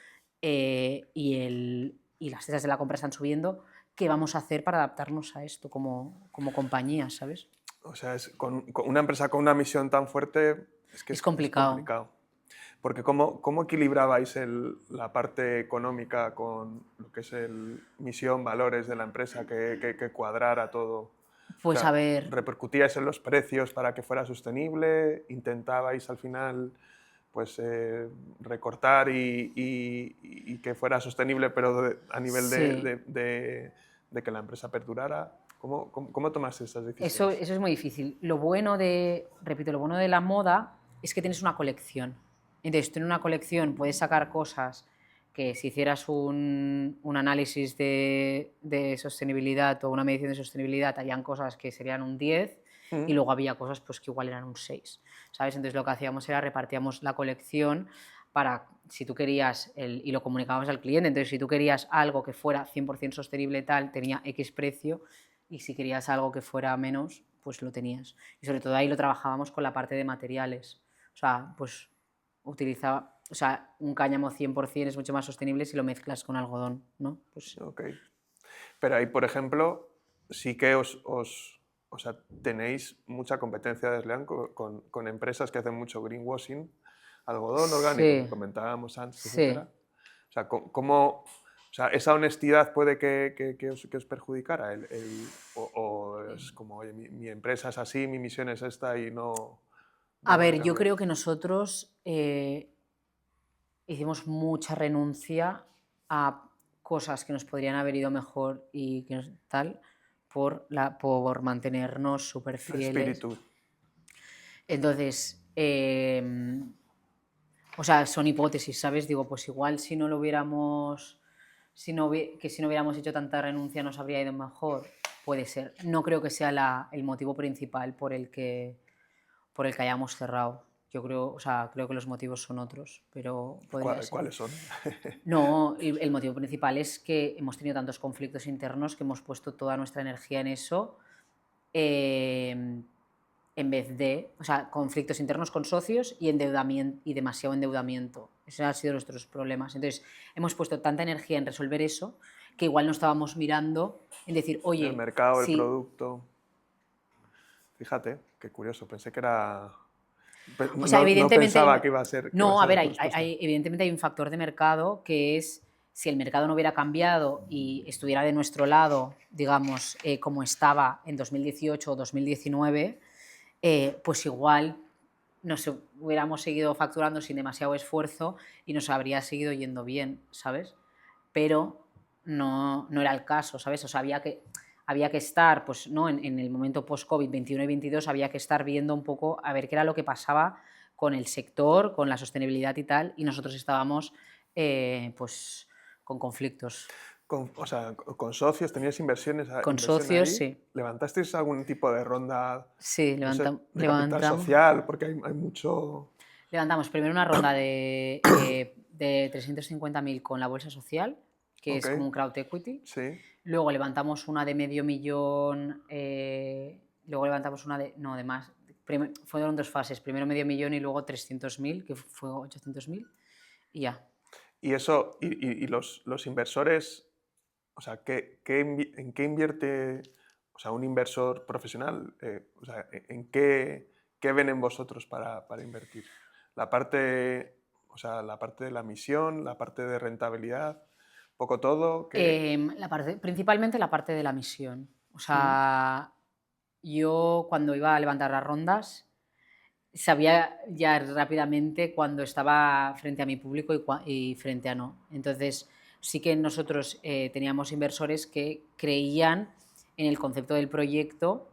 y las cestas de la compra están subiendo. ¿Qué vamos a hacer para adaptarnos a esto como compañía, ¿sabes? O sea, con una empresa con una misión tan fuerte es que Es es complicado. complicado. Porque ¿cómo equilibrabais la parte económica con lo que es misión, valores de la empresa, que cuadrara todo? O Pues sea, a ver, ¿repercutíais en los precios para que fuera sostenible? ¿Intentabais al final pues, recortar y que fuera sostenible, pero a nivel sí, de que la empresa perdurara? ¿Cómo tomaste esas eso decisiones? es muy difícil. Repito, lo bueno de la moda es que tienes una colección. Entonces, tú en una colección puedes sacar cosas que si hicieras un análisis de sostenibilidad o una medición de sostenibilidad, harían cosas que serían un 10 y Mm. luego había cosas pues, que igual eran un 6, ¿sabes? Entonces, lo que hacíamos era repartíamos la colección para, si tú querías, y lo comunicábamos al cliente, entonces si tú querías algo que fuera 100% sostenible tal, tenía X precio, y si querías algo que fuera menos, pues lo tenías. Y sobre todo ahí lo trabajábamos con la parte de materiales. O sea, pues o sea, un cáñamo 100% es mucho más sostenible si lo mezclas con algodón, ¿no? Pues Ok. Pero ahí, por ejemplo, sí que o sea, tenéis mucha competencia desleal con empresas que hacen mucho greenwashing, algodón orgánico que sí, comentábamos antes, sí. etcétera. O sea, o sea, esa honestidad puede que os perjudicara o es como, oye, mi empresa es así, mi misión es esta y no A voy a ver, yo cambiar. creo que nosotros hicimos mucha renuncia a cosas que nos podrían haber ido mejor y que tal por mantenernos súper El fieles. espíritu. Entonces, o sea, son hipótesis, ¿sabes? Digo, pues igual si no lo hubiéramos, si no hubiéramos hecho tanta renuncia nos habría ido mejor. Puede ser. No creo que sea el motivo principal por el que hayamos cerrado. Yo creo, o sea, creo que los motivos son otros, pero podría ser. ¿Cuáles son? No, el motivo principal es que hemos tenido tantos conflictos internos que hemos puesto toda nuestra energía en eso. eh, en vez de, o sea, conflictos internos con socios y endeudamiento y demasiado endeudamiento. Esos han sido nuestros problemas. Entonces, hemos puesto tanta energía en resolver eso que igual no estábamos mirando en decir, El oye, mercado, el sí, producto. Fíjate, qué curioso. Pensé que era. o sea, No evidentemente pensaba que iba a ser, no, a ver, tu respuesta. evidentemente hay un factor de mercado que es si el mercado no hubiera cambiado y estuviera de nuestro lado, digamos, como estaba en 2018 o 2019, pues igual nos hubiéramos seguido facturando sin demasiado esfuerzo y nos habría seguido yendo bien, ¿sabes? Pero no era el caso, ¿sabes? O sea, había que estar, pues, ¿no? En el momento post-COVID 21 y 22 había que estar viendo un poco a ver qué era lo que pasaba con el sector, con la sostenibilidad y tal, y nosotros estábamos, pues, con conflictos. O sea, con socios, teníais Con inversión socios, ahí. sí. ¿Levantasteis algún tipo de ronda, Sí, no sé, de capital social? Porque hay mucho. levantamos primero una ronda de 350.000 con la Bolsa Social, que Ok, es como un crowd equity. sí. Luego levantamos una de medio millón, luego levantamos una de, no, de más. Fueron dos fases, primero medio millón y luego 300.000, que fue 800.000, y ya. Y eso, y los inversores, o sea, ¿en qué invierte, o sea, un inversor profesional? O sea, ¿qué ven en vosotros para invertir? La parte, o sea, la parte de la misión, la parte de rentabilidad, un poco todo, que. Principalmente la parte de la misión. O Mm. sea, yo cuando iba a levantar las rondas sabía ya rápidamente cuando estaba frente a mi público y frente a no. Entonces sí que nosotros teníamos inversores que creían en el concepto del proyecto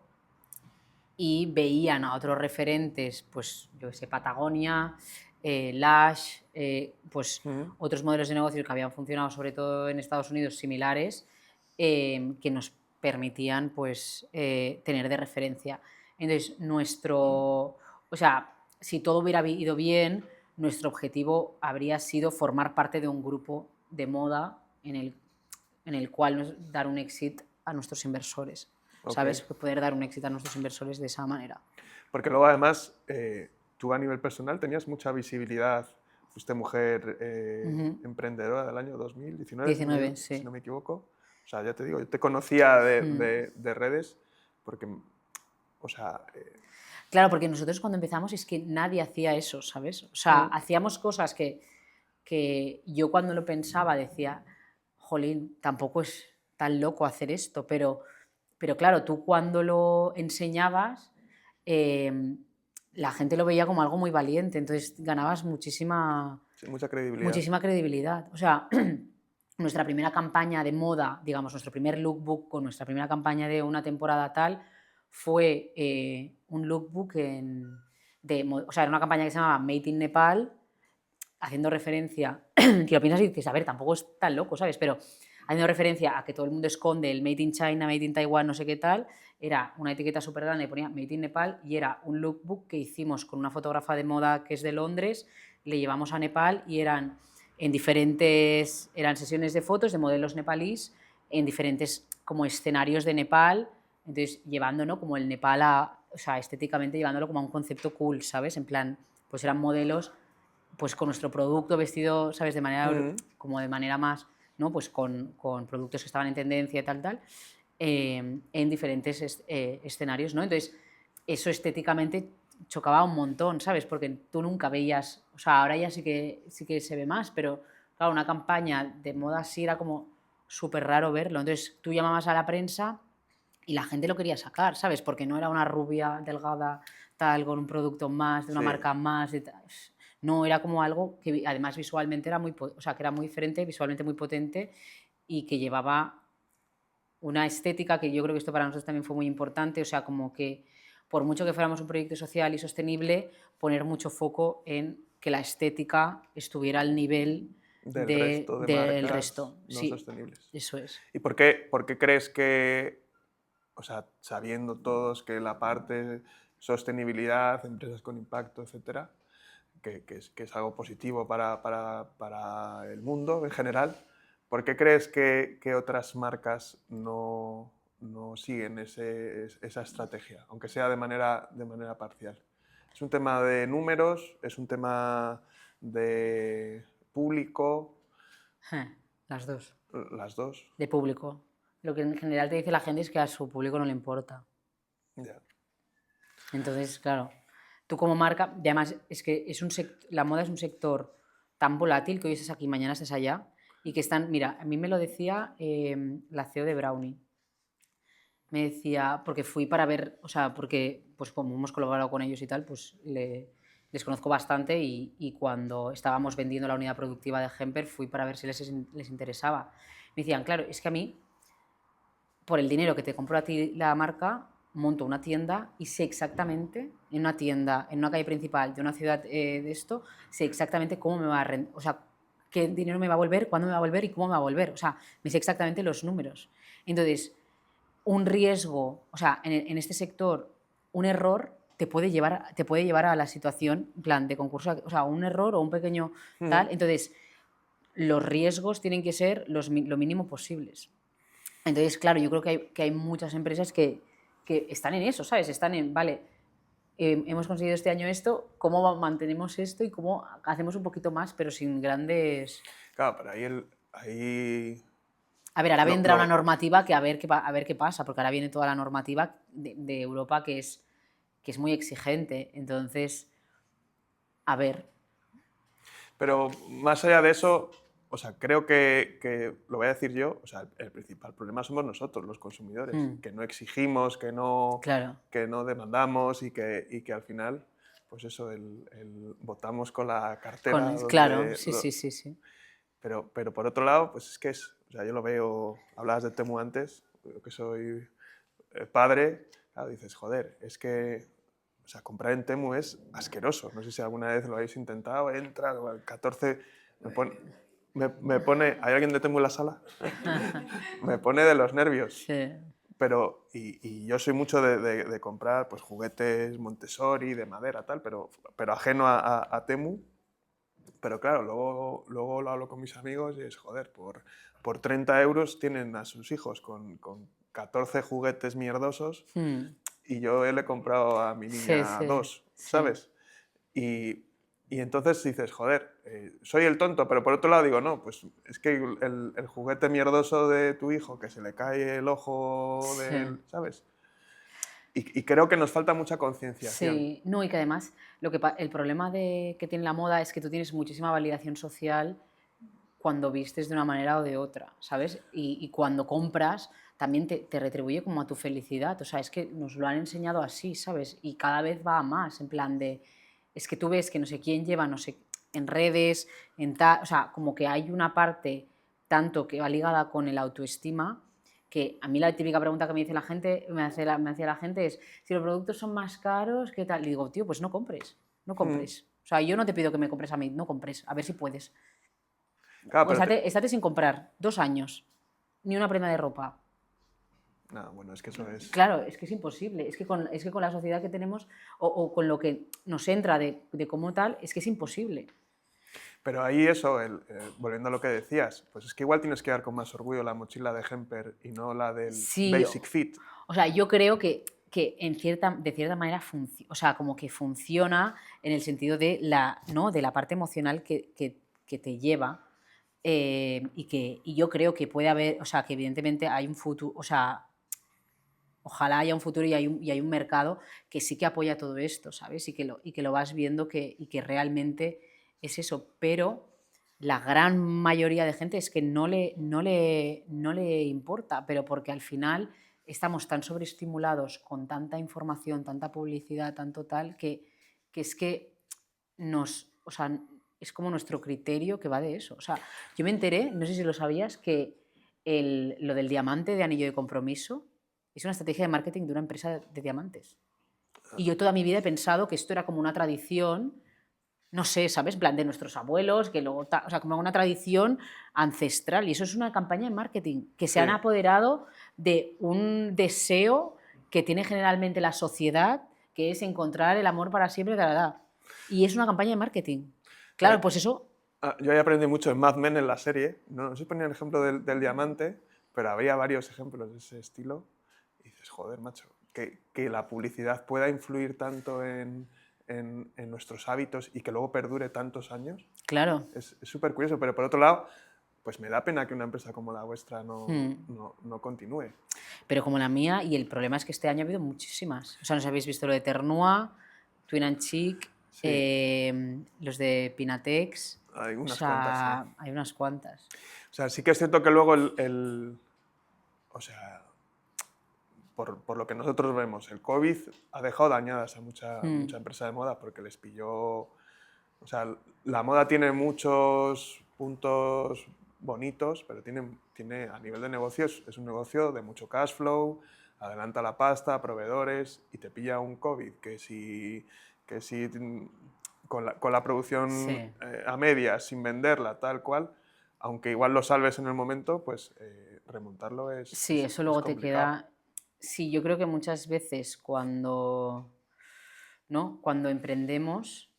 y veían a otros referentes, pues yo sé, Patagonia, Lush, pues otros modelos de negocio que habían funcionado sobre todo en Estados Unidos similares, que nos permitían pues tener de referencia. Entonces o sea, si todo hubiera ido bien, nuestro objetivo habría sido formar parte de un grupo de moda en el cual dar un exit a nuestros inversores. ¿Sabes? Poder dar un éxito a nuestros inversores de esa manera. Porque luego, además, tú a nivel personal tenías mucha visibilidad. Fuiste mujer emprendedora del año 2019, 19, sí. si no me equivoco. O sea, ya te digo, yo te conocía de redes porque, o sea... Claro, porque nosotros cuando empezamos es que nadie hacía eso, ¿sabes? O sea, hacíamos cosas que yo cuando lo pensaba decía, jolín, tampoco es tan loco hacer esto, pero claro, tú cuando lo enseñabas, la gente lo veía como algo muy valiente, entonces ganabas muchísima credibilidad. O sea, nuestra primera campaña de moda, digamos, nuestro primer lookbook con nuestra primera campaña de una temporada tal, fue un lookbook o sea, era una campaña que se llamaba Made in Nepal, haciendo referencia, que lo piensas y dices, a ver, tampoco es tan loco, ¿sabes? Pero haciendo referencia a que todo el mundo esconde el Made in China, Made in Taiwan, no sé qué tal, era una etiqueta súper grande que ponía Made in Nepal y era un lookbook que hicimos con una fotógrafa de moda que es de Londres, le llevamos a Nepal y eran sesiones de fotos de modelos nepalíes en diferentes como escenarios de Nepal, entonces llevándolo como el Nepal o sea, estéticamente llevándolo como a un concepto cool, ¿sabes? En plan, pues eran modelos pues con nuestro producto vestido, ¿sabes? De manera más, ¿no? Pues con productos que estaban en tendencia y tal, en diferentes escenarios, ¿no? Entonces, eso estéticamente chocaba un montón, ¿sabes? Porque tú nunca veías, o sea, ahora ya sí que se ve más, pero claro, una campaña de moda así era como súper raro verlo. Entonces, tú llamabas a la prensa y la gente lo quería sacar, ¿sabes? Porque no era una rubia delgada tal con un producto más, de una marca más, de tal. No, era como algo que además visualmente era o sea, que era muy diferente, visualmente muy potente y que llevaba una estética que yo creo que esto para nosotros también fue muy importante, o sea, como que por mucho que fuéramos un proyecto social y sostenible, poner mucho foco en que la estética estuviera al nivel del resto no sí, sostenibles. Eso es. ¿Y por qué crees que, o sea, sabiendo todos que la parte sostenibilidad, empresas con impacto, etcétera, que es algo positivo para el mundo en general, ¿por qué crees que otras marcas no siguen esa estrategia, aunque sea de manera parcial? ¿Es un tema de números? ¿Es un tema de público? Las dos. Las dos. De público. Lo que en general te dice la gente es que a su público no le importa. Yeah. Entonces, claro, tú como marca, y además es que la moda es un sector tan volátil que hoy estás aquí, mañana estás allá, y que mira, a mí me lo decía la CEO de Brownie. Me decía, porque fui para ver, o sea, porque pues como hemos colaborado con ellos y tal, pues les conozco bastante y cuando estábamos vendiendo la unidad productiva de Hemper fui para ver si les interesaba. Me decían, claro, es que a mí, por el dinero que te compro a ti la marca, monto una tienda y sé exactamente, en una tienda, en una calle principal de una ciudad de esto, sé exactamente cómo me va a o sea, qué dinero me va a volver, cuándo me va a volver y cómo me va a volver. O sea, me sé exactamente los números. Entonces, un riesgo, o sea, en este sector, un error te puede llevar a la situación, en plan, de concurso, o sea, un error o un pequeño tal. Entonces, los riesgos tienen que ser lo mínimo posibles. Entonces, claro, yo creo que hay muchas empresas que están en eso, ¿sabes? Están en, vale, hemos conseguido este año esto, ¿cómo mantenemos esto y cómo hacemos un poquito más, pero sin grandes... Claro, pero ahí... A ver, ahora vendrá una normativa que a ver qué pasa, porque ahora viene toda la normativa de Europa que es muy exigente. Entonces, a ver. Pero más allá de eso, o sea, creo que, lo voy a decir yo, o sea, el principal problema somos nosotros, los consumidores, que no exigimos, Claro, que no demandamos y que al final, pues eso, votamos con la cartera claro, donde... sí, sí, sí, sí. Pero por otro lado, pues es que o sea, yo lo veo, hablabas de Temu antes, yo que soy padre, claro, dices, joder, es que, o sea, comprar en Temu es asqueroso. No sé si alguna vez lo habéis intentado, entra, 14, me pone, ¿hay alguien de Temu en la sala? Me pone de los nervios. Sí, Pero, y yo soy mucho de comprar pues, juguetes Montessori, de madera, tal, pero ajeno a Temu. Pero claro, luego lo hablo con mis amigos y es, joder, por 30 euros tienen a sus hijos con 14 juguetes mierdosos mm, y yo le he comprado a mi sí, niña sí, dos, sí. ¿sabes? Y, y entonces dices, joder, soy el tonto, pero por otro lado digo, no, pues es que el juguete mierdoso de tu hijo, que se le cae el ojo Sí. del, ¿sabes? Y creo que nos falta mucha concienciación. Sí, no, y que además el problema que tiene la moda es que tú tienes muchísima validación social cuando vistes de una manera o de otra, ¿sabes? Y cuando compras también te retribuye como a tu felicidad, o sea, es que nos lo han enseñado así, ¿sabes? Y cada vez va a más, en plan de, es que tú ves que no sé quién lleva, no sé, en redes, o sea, como que hay una parte tanto que va ligada con el autoestima, que a mí la típica pregunta que me dice la gente, me hacía la gente es, si los productos son más caros, ¿qué tal? Y digo, tío, pues no compres, no Mm, compres. O sea, yo no te pido que me compres a mí, no compres, a ver si puedes. claro, O pero... estate sin comprar 2 años, ni una prenda de ropa. No, bueno, es que eso es... Claro, es que es imposible. Es que con la sociedad que tenemos o con lo que nos entra de cómo tal, es que es imposible. Pero ahí eso, volviendo a lo que decías, pues es que igual tienes que dar con más orgullo la mochila de Hemper y no la del Sí, Basic Fit. o sea, yo creo que de cierta manera o sea, como que funciona en el sentido de ¿no? De la parte emocional que te lleva y yo creo que puede haber, o sea, que evidentemente hay un futuro, o sea, ojalá haya un futuro y hay un mercado que sí que apoya todo esto, ¿sabes? Y que lo vas viendo y que realmente es eso. Pero la gran mayoría de gente es que no le importa, pero porque al final estamos tan sobreestimulados con tanta información, tanta publicidad, tanto tal, que es que o sea, es como nuestro criterio que va de eso. O sea, yo me enteré, no sé si lo sabías, que lo del diamante de anillo de compromiso es una estrategia de marketing de una empresa de diamantes. Y yo toda mi vida he pensado que esto era como una tradición, no sé, ¿sabes? En plan de nuestros abuelos, que luego, o sea, como una tradición ancestral. Y eso es una campaña de marketing, que se han Sí. apoderado de un deseo que tiene generalmente la sociedad, que es encontrar el amor para siempre, y es una campaña de marketing. Claro, Eh, pues eso, yo ahí aprendí mucho en Mad Men en la serie. No se ponía el ejemplo del diamante, pero había varios ejemplos de ese estilo. Y dices, joder, macho, que la publicidad pueda influir tanto en nuestros hábitos y que luego perdure tantos años, claro. es súper curioso. Pero por otro lado, pues me da pena que una empresa como la vuestra Hmm. no continúe. Pero como la mía, y el problema es que este año ha habido muchísimas. O sea, no sé si habéis visto lo de Ternua, Twin and Chic, Sí, los de Pinatex. hay O unas cuantas, sí. sea, hay unas cuantas. O sea, sí que es cierto que luego o sea, por lo que nosotros vemos, el COVID ha dejado dañadas a mucha Mm, empresa de moda porque les pilló... O sea, la moda tiene muchos puntos bonitos, pero tiene a nivel de negocios, es un negocio de mucho cash flow, adelanta la pasta, proveedores, y te pilla un COVID que si con la producción sí. a medias, sin venderla, tal cual, aunque igual lo salves en el momento, pues remontarlo Sí, eso es luego te complicado. queda. Sí, yo creo que muchas veces ¿no? Cuando emprendemos,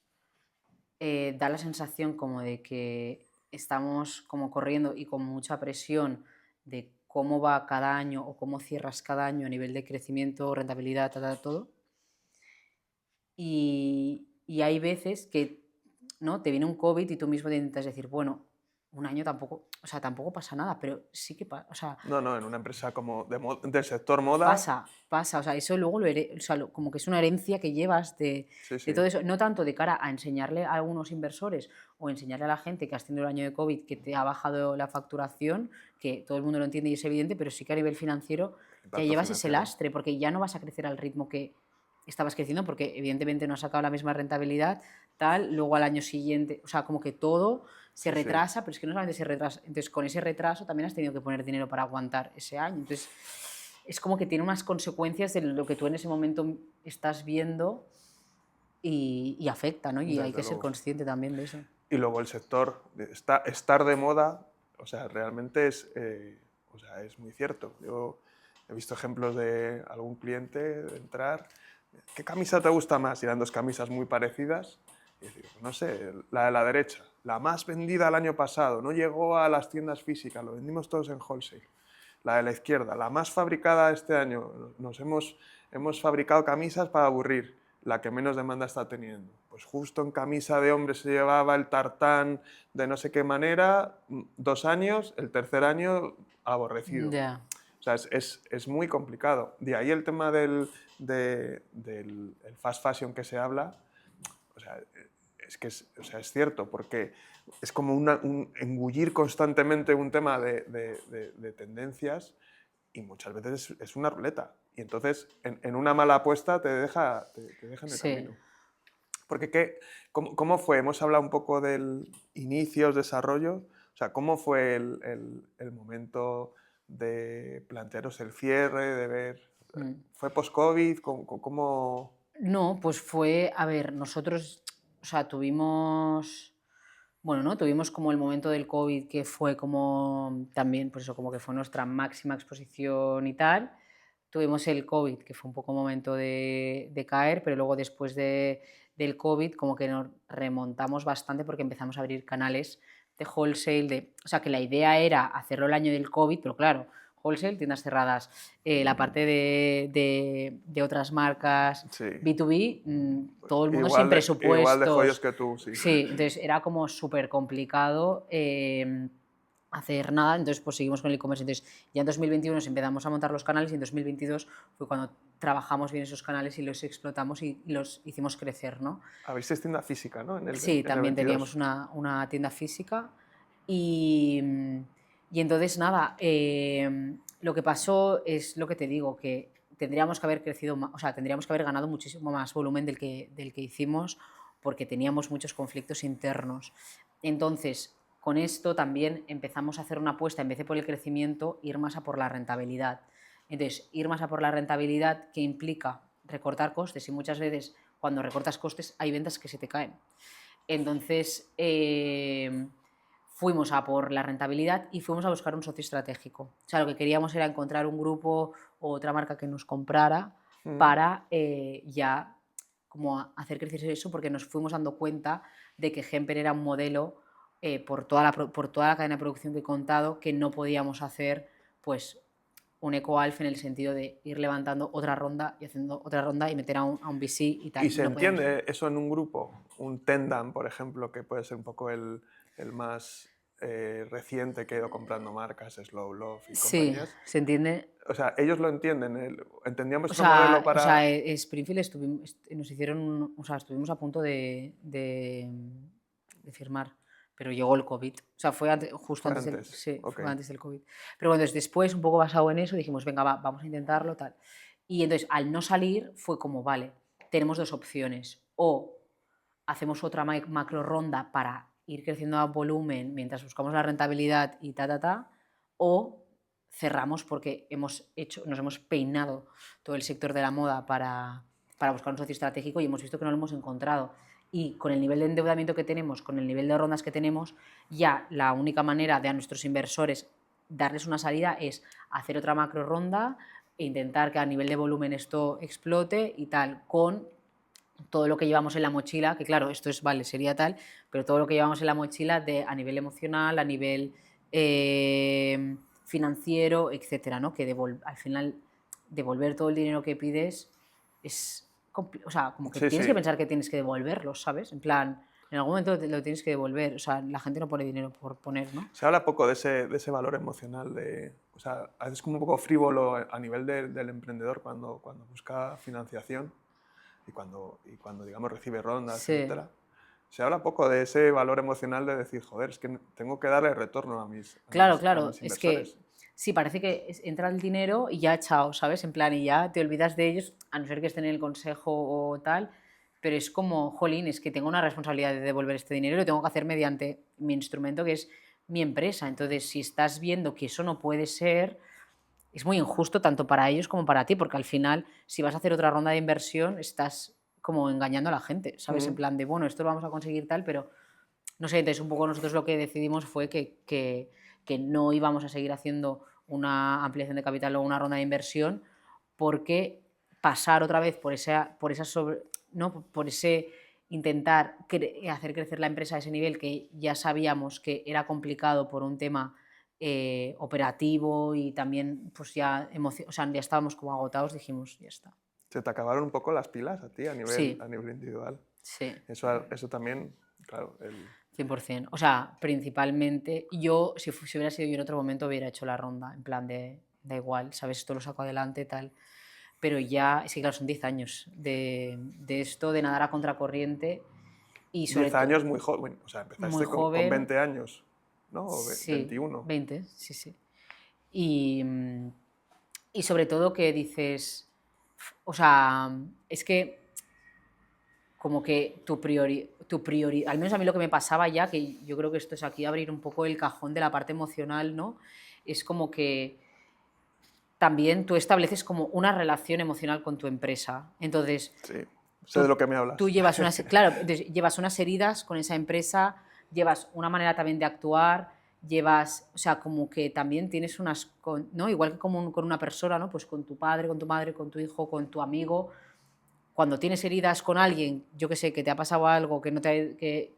da la sensación como de que estamos como corriendo y con mucha presión de cómo va cada año o cómo cierras cada año a nivel de crecimiento, rentabilidad, todo. Y hay veces que, ¿no? Te viene un COVID y tú mismo te intentas decir, bueno, un año tampoco, o sea, tampoco pasa nada, pero sí que pasa, o sea, No, no, en una empresa como del sector moda, pasa, o sea, eso luego o sea, como que es una herencia que llevas sí, de sí, todo eso, no tanto de cara a enseñarle a algunos inversores o enseñarle a la gente que has tenido el año de COVID que te ha bajado la facturación, que todo el mundo lo entiende y es evidente, pero sí que a nivel financiero ya impacto llevas ese financiero. lastre, porque ya no vas a crecer al ritmo que estabas creciendo, porque evidentemente no has sacado la misma rentabilidad, tal, luego al año siguiente, o sea, como que todo se Sí, sí. retrasa, pero es que no solamente se retrasa, entonces con ese retraso también has tenido que poner dinero para aguantar ese año, entonces es como que tiene unas consecuencias de lo que tú en ese momento estás viendo y afecta, ¿no? Y hay Desde que ser luego. consciente también de eso. Y luego el sector, estar de moda, o sea, realmente o sea, es muy cierto. Yo he visto ejemplos de algún cliente de entrar, ¿qué camisa te gusta más? Y eran dos camisas muy parecidas. Y decir, pues no sé, la de la derecha, la más vendida el año pasado, no llegó a las tiendas físicas, lo vendimos todos en wholesale. La de la izquierda, la más fabricada este año, hemos fabricado camisas para aburrir, la que menos demanda está teniendo. Pues justo en camisa de hombre se llevaba el tartán de no sé qué manera, 2 años, el tercer año aborrecido. Ya, O sea, es muy complicado. De ahí el tema del el fast fashion que se habla, o sea, es que o sea, es cierto, porque es como un engullir constantemente un tema de tendencias y muchas veces es una ruleta. Y entonces, en una mala apuesta te deja en el sí. camino. Porque, ¿cómo fue? Hemos hablado un poco del inicios, desarrollo. O sea, ¿cómo fue el momento de plantearos el cierre, de ver? Mm. ¿Fue post-COVID? ¿Cómo? No, pues fue, a ver, nosotros, o sea, tuvimos, bueno, ¿no? Tuvimos como el momento del COVID que fue como también, pues eso, como que fue nuestra máxima exposición y tal. Tuvimos el COVID, que fue un poco momento de caer, pero luego después del COVID como que nos remontamos bastante porque empezamos a abrir canales de wholesale, o sea que la idea era hacerlo el año del COVID, pero claro, wholesale, tiendas cerradas, la parte de otras marcas Sí. B2B, Pues todo el mundo sin igual de joyos presupuestos. que tú, sí. Sí, entonces era como súper complicado hacer nada, entonces pues seguimos con el e-commerce. Entonces ya en 2021 nos empezamos a montar los canales y en 2022 fue cuando trabajamos bien esos canales y los explotamos y los hicimos crecer, ¿no? Abristeis tienda física, ¿no? Sí, En el también teníamos 22. una tienda física y, y entonces nada, lo que pasó es lo que te digo, que tendríamos que haber crecido más, o sea, tendríamos que haber ganado muchísimo más volumen del que hicimos porque teníamos muchos conflictos internos. Entonces, con esto también empezamos a hacer una apuesta, en vez de por el crecimiento, ir más a por la rentabilidad. Entonces, ir más a por la rentabilidad que implica recortar costes y muchas veces cuando recortas costes hay ventas que se te caen. Entonces, fuimos a por la rentabilidad y fuimos a buscar un socio estratégico. O sea, lo que queríamos era encontrar un grupo o otra marca que nos comprara Mm. para ya como hacer crecer eso, porque nos fuimos dando cuenta de que Hemper era un modelo por toda la cadena de producción que he contado que no podíamos hacer pues un eco-alf en el sentido de ir levantando otra ronda y haciendo otra ronda y meter a un VC y ¿Y tal. se No podíamos hacer. entiende eso en un grupo? Un Tendam, por ejemplo, que puede ser un poco el más reciente que ha ido comprando marcas, Slow Love y Sí, compañías. se entiende. O sea, ellos lo entienden. Entendían O vuestro modelo sea, para... Springfield nos hicieron, o sea, estuvimos a punto de firmar, pero llegó el COVID. O sea, fue justo Fue antes del, antes. sí, Ok. fue antes del COVID. Pero bueno, entonces después, un poco basado en eso, dijimos, venga, vamos a intentarlo, tal. Y entonces, al no salir, fue como, vale, tenemos dos opciones. O hacemos otra macro ronda para ir creciendo a volumen mientras buscamos la rentabilidad y o cerramos porque nos hemos peinado todo el sector de la moda para buscar un socio estratégico y hemos visto que no lo hemos encontrado. Y con el nivel de endeudamiento que tenemos, con el nivel de rondas que tenemos, ya la única manera de a nuestros inversores darles una salida es hacer otra macro ronda e intentar que a nivel de volumen esto explote y tal, con todo lo que llevamos en la mochila, que claro, esto es, vale, sería tal, pero todo lo que llevamos en la mochila a nivel emocional, a nivel financiero, etcétera, ¿no? Que al final devolver todo el dinero que pides es, o sea, como que Sí, tienes que sí. pensar que tienes que devolverlo, ¿sabes? En plan, En algún momento lo tienes que devolver. O sea, la gente no pone dinero por poner, ¿no? Se habla poco de ese valor emocional, o sea, a veces como un poco frívolo a nivel del emprendedor cuando busca financiación y cuando digamos, recibe rondas, Sí. etcétera. Se habla poco de ese valor emocional de decir, joder, es que tengo que darle retorno a mis Claro, inversores. es que sí, parece que entra el dinero y ya chao, ¿sabes? En plan, y ya te olvidas de ellos, a no ser que estén en el consejo o tal, pero es como, jolín, es que tengo una responsabilidad de devolver este dinero y lo tengo que hacer mediante mi instrumento, que es mi empresa. Entonces, si estás viendo que eso no puede ser, es muy injusto tanto para ellos como para ti, porque al final, si vas a hacer otra ronda de inversión, estás como engañando a la gente, ¿sabes? En plan de, bueno, esto lo vamos a conseguir tal, pero no sé, entonces un poco nosotros lo que decidimos fue que no íbamos a seguir haciendo una ampliación de capital o una ronda de inversión, porque pasar otra vez ¿no? Por ese intentar hacer crecer la empresa a ese nivel que ya sabíamos que era complicado por un tema operativo y también pues o sea, ya estábamos como agotados, dijimos, ya está. ¿Se te acabaron un poco las pilas a ti a Sí, nivel individual? sí. Eso también, claro. 100%. O sea, principalmente, yo, si hubiera sido yo en otro momento, hubiera hecho la ronda, en plan de, da igual, ¿sabes? Esto lo saco adelante, tal. Pero ya, es que claro, son 10 años de esto, de nadar a contracorriente y sobre 10 todo años muy joven, o sea, muy empezaste con joven, 20 años, ¿no? O sí, 21. 20, sí, sí. Y, y sobre todo que dices, o sea, es que como que al menos a mí lo que me pasaba ya, que yo creo que esto es aquí abrir un poco el cajón de la parte emocional, ¿no? Es como que también tú estableces como una relación emocional con tu empresa. Entonces, Sí, sé de tú, lo que me tú hablas. llevas unas heridas con esa empresa, llevas una manera también de actuar, o sea, como que también tienes ¿no? Igual que como con una persona, ¿no? Pues con tu padre, con tu madre, con tu hijo, con tu amigo, cuando tienes heridas con alguien, yo que sé, que te ha pasado algo, que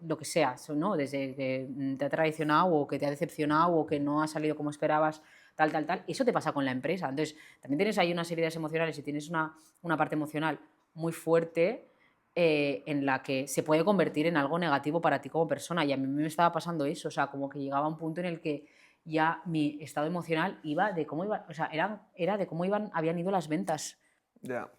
lo que sea, ¿no? Desde que te ha traicionado o que te ha decepcionado o que no ha salido como esperabas, tal, tal, tal, eso te pasa con la empresa. Entonces, también tienes ahí unas heridas emocionales y tienes una parte emocional muy fuerte en la que se puede convertir en algo negativo para ti como persona. Y a mí me estaba pasando eso, o sea, como que llegaba un punto en el que ya mi estado emocional iba de cómo iba, o sea, era de cómo habían ido las ventas, Ya.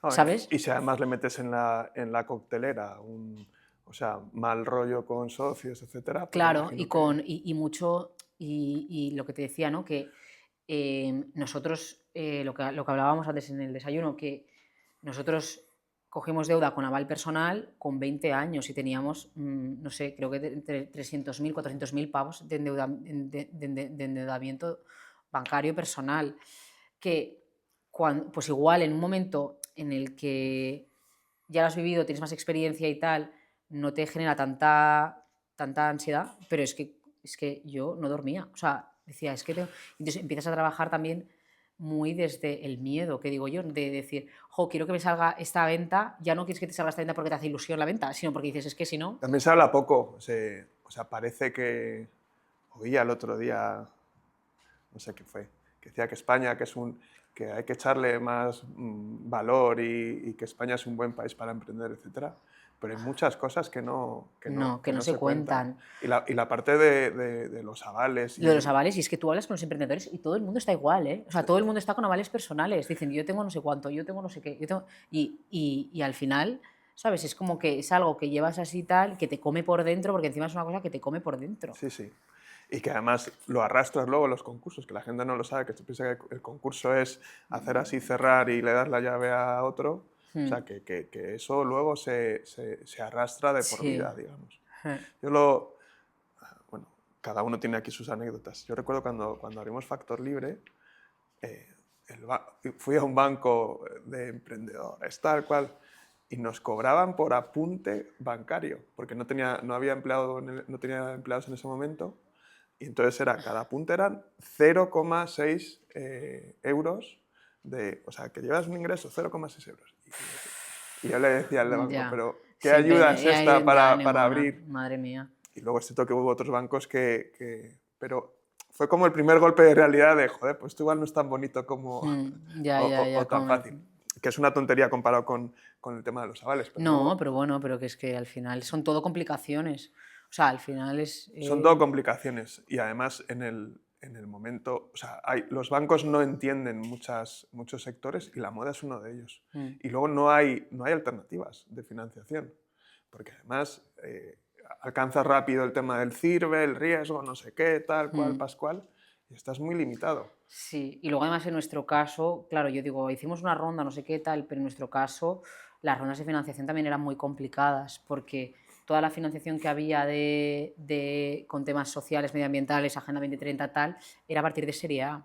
A ver, ¿sabes? y si además le metes en la coctelera o sea, mal rollo con socios, etcétera, pues Claro, imagino que... y mucho, y lo que te decía, ¿no? Que nosotros, lo que hablábamos antes en el desayuno, que nosotros cogimos deuda con aval personal con 20 años y teníamos, no sé, creo que entre 300.000, 400.000 pavos de endeudamiento bancario personal, que pues igual en un momento en el que ya lo has vivido, tienes más experiencia y tal, no te genera tanta ansiedad, pero es que yo no dormía. O sea, decía, es que entonces empiezas a trabajar también muy desde el miedo, que digo yo, de decir, jo, quiero que me salga esta venta, ya no quieres que te salga esta venta porque te hace ilusión la venta, sino porque dices, es que si no, También se habla poco, o sea, parece que... Oía el otro día, no sé qué fue, que decía que España, que hay que echarle más valor y que España es un buen país para emprender, etcétera. Pero hay muchas cosas que no, que no, no, que que no no se se cuentan. cuentan. Y la parte de los avales Lo de los avales, y es que tú hablas con los emprendedores y todo el mundo está igual, ¿eh? O sea, sí, todo el mundo está con avales personales. Dicen, yo tengo no sé cuánto, yo tengo no sé qué. Y al final, ¿sabes? Es como que es algo que llevas así tal, que te come por dentro, porque encima es una cosa que te come por dentro. sí, sí. Y que además lo arrastras luego en los concursos, que la gente no lo sabe, que se piensa que el concurso es hacer así, cerrar y le das la llave a otro. O Mm, sea, que eso luego se arrastra de por sí. vida, digamos. Yo lo, bueno, cada uno tiene aquí sus anécdotas. Yo recuerdo cuando abrimos Factor Libre, eh, fui a un banco de emprendedores, tal cual, y nos cobraban por apunte bancario, porque no había no tenía empleados en ese momento, y entonces cada apunte eran 0,6 euros, o sea, que llevas un ingreso 0,6 euros. Y yo le decía al de banco, Ya. pero ¿qué Siempre ayuda es esta ya para ninguna. abrir? Madre mía. Y luego es cierto que hubo otros bancos pero fue como el primer golpe de realidad de, joder, pues esto igual no es tan bonito como, Ya, o ya, tan como fácil. que es una tontería comparado con el tema de los avales. Pero No, luego pero bueno, pero que es que al final son todo complicaciones. O sea, al final es... son todo complicaciones y además en el momento, o sea, los bancos no entienden muchos sectores y la moda es uno de ellos. mm, Y luego no hay alternativas de financiación, porque además alcanzas rápido el tema del CIRBE, el riesgo, no sé qué, tal cual, mm. pascual, y estás muy limitado. Sí, y luego además en nuestro caso, claro, yo digo, hicimos una ronda, no sé qué tal, pero en nuestro caso las rondas de financiación también eran muy complicadas porque toda la financiación que había con temas sociales, medioambientales, Agenda 2030, tal, era a partir de Serie A.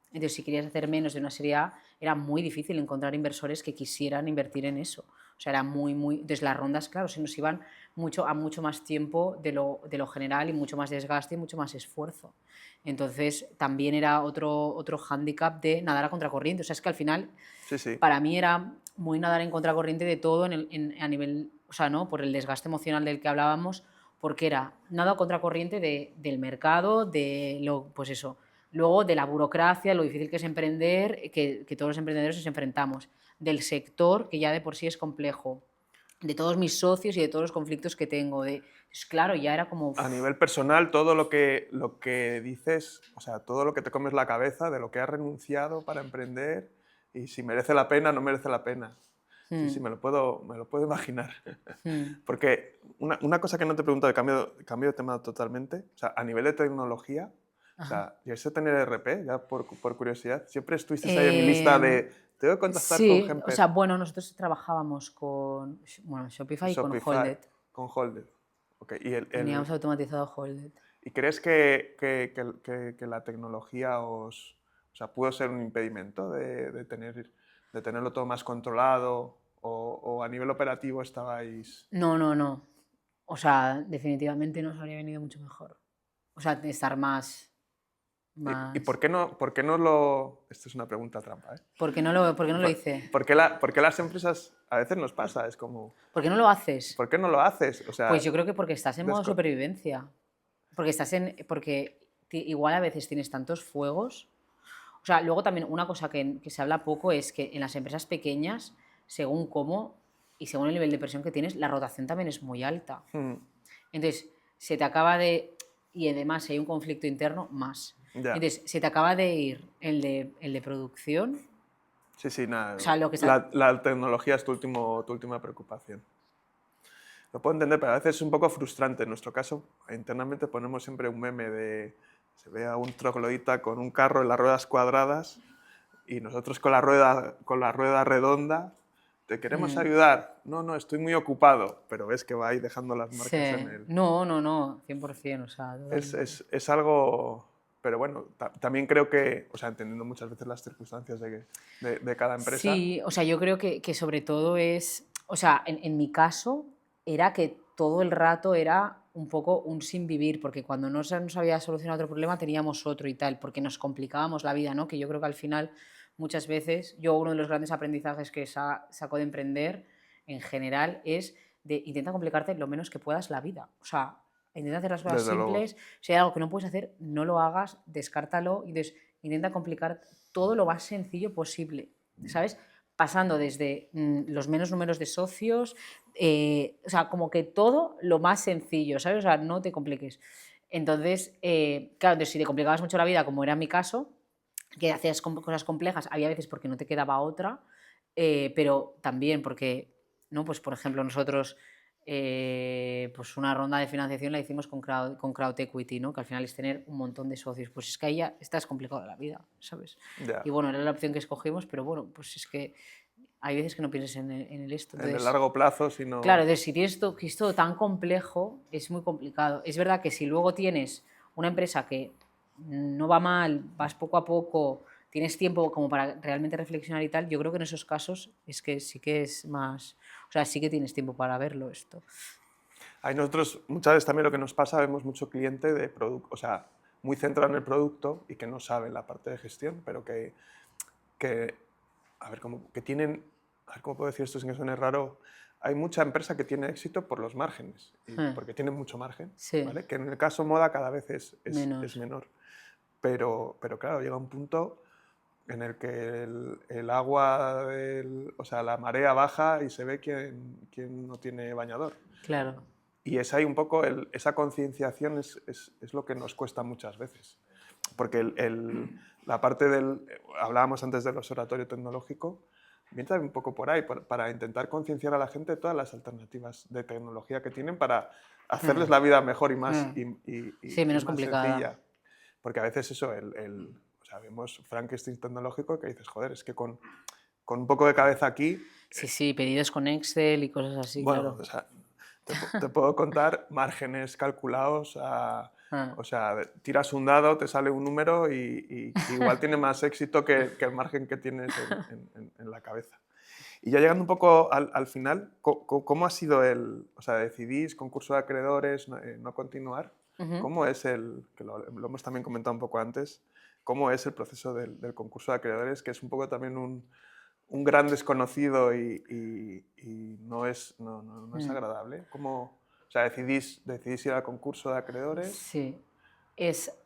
Entonces, si querías hacer menos de una Serie A, era muy difícil encontrar inversores que quisieran invertir en eso. O sea, era muy... Entonces, las rondas, claro, se nos iban a mucho más tiempo de lo general y mucho más desgaste y mucho más esfuerzo. Entonces, también era otro hándicap de nadar a contracorriente. O sea, es que al final, Sí, sí. para mí era muy nadar en contracorriente de todo a nivel, o sea, ¿no? Por el desgaste emocional del que hablábamos, porque era nada a contracorriente del mercado, pues eso, luego de la burocracia, lo difícil que es emprender, que todos los emprendedores nos enfrentamos, del sector, que ya de por sí es complejo, de todos mis socios y de todos los conflictos que tengo. Pues claro, ya era como... A nivel personal, todo lo que dices, o sea, todo lo que te comes la cabeza de lo que has renunciado para emprender y si merece la pena o no merece la pena. Sí, sí, mm, me lo puedo imaginar. mm, Porque una cosa que no te pregunto, cambio de tema totalmente, o sea, a nivel de tecnología, o ajá. sea, ¿llegaste a tener RP, ya por curiosidad? Siempre estuviste ahí en mi lista Em, de, tengo que contactar con sí, o Gemper, sea, bueno, nosotros trabajábamos con Shopify y con Shopify, Holded. con Holded. Okay. Teníamos automatizado Holded. ¿Y crees que la tecnología o sea, pudo ser un impedimento de tenerlo todo más controlado o a nivel operativo estabais... No, no, no. O sea, definitivamente nos habría venido mucho mejor. O sea, de estar ¿Y más... por qué no lo...? Esto es una pregunta trampa, ¿eh? ¿Por qué no lo hice? Por qué las empresas a veces nos pasa? Es como, ¿Por qué no lo haces? ¿por qué no lo haces? O Pues sea, yo creo que porque estás en modo supervivencia. Porque igual a veces tienes tantos fuegos. O sea, luego también una cosa que se habla poco es que en las empresas pequeñas, según cómo y según el nivel de presión que tienes, la rotación también es muy alta. mm, Entonces, se te acaba de... Y además, si hay un conflicto interno, más. ya. Entonces, se te acaba de ir el de producción. Sí, sí, O nada. sea, lo que está... La tecnología es tu última preocupación. Lo puedo entender, pero a veces es un poco frustrante. En nuestro caso, internamente ponemos siempre un meme de se ve a un troglodita con un carro en las ruedas cuadradas y nosotros con la rueda redonda. ¿Te queremos Mm, ayudar? No, no, estoy muy ocupado, pero ves que va ahí dejando las marcas en sí. el... No, no, no, 100%, o sea, totalmente. Es algo... Pero bueno, también creo que, o sea, entendiendo muchas veces las circunstancias de cada empresa, Sí, o sea, yo creo que sobre todo es, o sea, en mi caso era que todo el rato era un poco un sin vivir, porque cuando no se nos había solucionado otro problema teníamos otro y tal, porque nos complicábamos la vida, ¿no? Que yo creo que al final muchas veces, yo uno de los grandes aprendizajes que saco de emprender en general es de intenta complicarte lo menos que puedas la vida, o sea, intenta hacer las cosas desde luego. simples, si hay algo que no puedes hacer, no lo hagas, descártalo y intenta complicar todo lo más sencillo posible, ¿sabes? Pasando desde los menos números de socios, o sea, como que todo lo más sencillo, ¿sabes? O sea, no te compliques. Entonces, claro, entonces, si te complicabas mucho la vida, como era mi caso, que hacías cosas complejas, había veces porque no te quedaba otra, pero también porque, ¿no? Pues por ejemplo, nosotros pues una ronda de financiación la hicimos con crowd equity, ¿no? Que al final es tener un montón de socios. Pues es que ahí ya estás complicado la vida, ¿sabes? Ya. Y bueno, era la opción que escogimos, pero bueno, pues es que hay veces que no piensas en el esto. En el Entonces, largo plazo, claro, sino... entonces, si tienes que es todo tan complejo, es muy complicado. Es verdad que si luego tienes una empresa que no va mal, vas poco a poco, tienes tiempo como para realmente reflexionar y tal, yo creo que en esos casos es que sí que es más, o sea, sí que tienes tiempo para verlo esto. Hay nosotros, muchas veces también lo que nos pasa, vemos mucho cliente de producto, o sea, muy centrado en el producto y que no sabe la parte de gestión, pero que a ver, que tienen, a ver, ¿cómo puedo decir esto sin que suene raro? Hay mucha empresa que tiene éxito por los márgenes, y Eh, porque tienen mucho margen, Sí, ¿vale? Que en el caso moda cada vez es menos. menor. Pero claro, llega un punto en el que el agua, o sea, la marea baja y se ve quién no tiene bañador. Claro. Y es ahí un poco, esa concienciación es lo que nos cuesta muchas veces. Porque la parte hablábamos antes del observatorio tecnológico, viene también un poco por ahí, para intentar concienciar a la gente de todas las alternativas de tecnología que tienen para hacerles la vida mejor y más, sí, menos más complicada. sencilla. Porque a veces eso, o sea, vemos Frankenstein tecnológico que dices, joder, es que con un poco de cabeza aquí... Sí, pedidos con Excel y cosas así, bueno, claro. O sea, te puedo contar márgenes calculados o sea, tiras un dado, te sale un número y igual tiene más éxito que el margen que tienes en la cabeza. Y ya llegando un poco al final, ¿cómo ha sido o sea, decidís concurso de acreedores, no continuar? ¿Cómo es que lo hemos también comentado un poco antes, cómo es el proceso del concurso de acreedores, que es un poco también un gran desconocido y no es agradable? ¿Cómo, o sea, decidís ir al concurso de acreedores? Sí.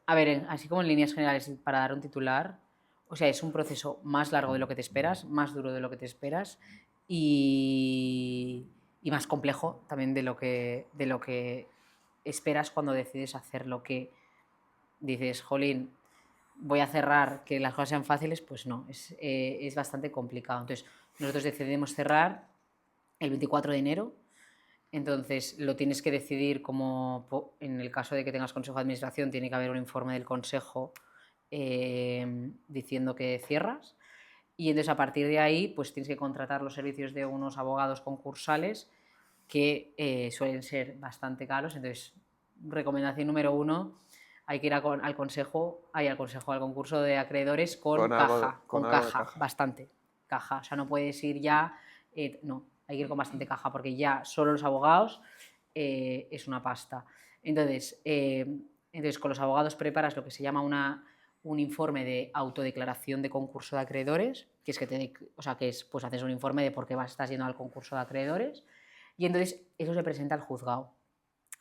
A ver, así como en líneas generales, para dar un titular, o sea, es un proceso más largo de lo que te esperas, más duro de lo que te esperas y más complejo también de lo que esperas cuando decides hacer lo que dices, jolín, voy a cerrar, que las cosas sean fáciles, pues no, es bastante complicado. Entonces, nosotros decidimos cerrar el 24 de enero. Entonces, lo tienes que decidir como, en el caso de que tengas consejo de administración, tiene que haber un informe del consejo diciendo que cierras. Y entonces, a partir de ahí, pues tienes que contratar los servicios de unos abogados concursales que suelen ser bastante caros. Entonces, recomendación número 1, hay que ir al concurso de acreedores con caja, bastante caja. O sea, no puedes ir ya, no, hay que ir con bastante caja porque ya solo los abogados es una pasta. Entonces, con los abogados preparas lo que se llama un informe de autodeclaración de concurso de acreedores, que es pues haces un informe de por qué estás yendo al concurso de acreedores, y entonces eso se presenta al juzgado,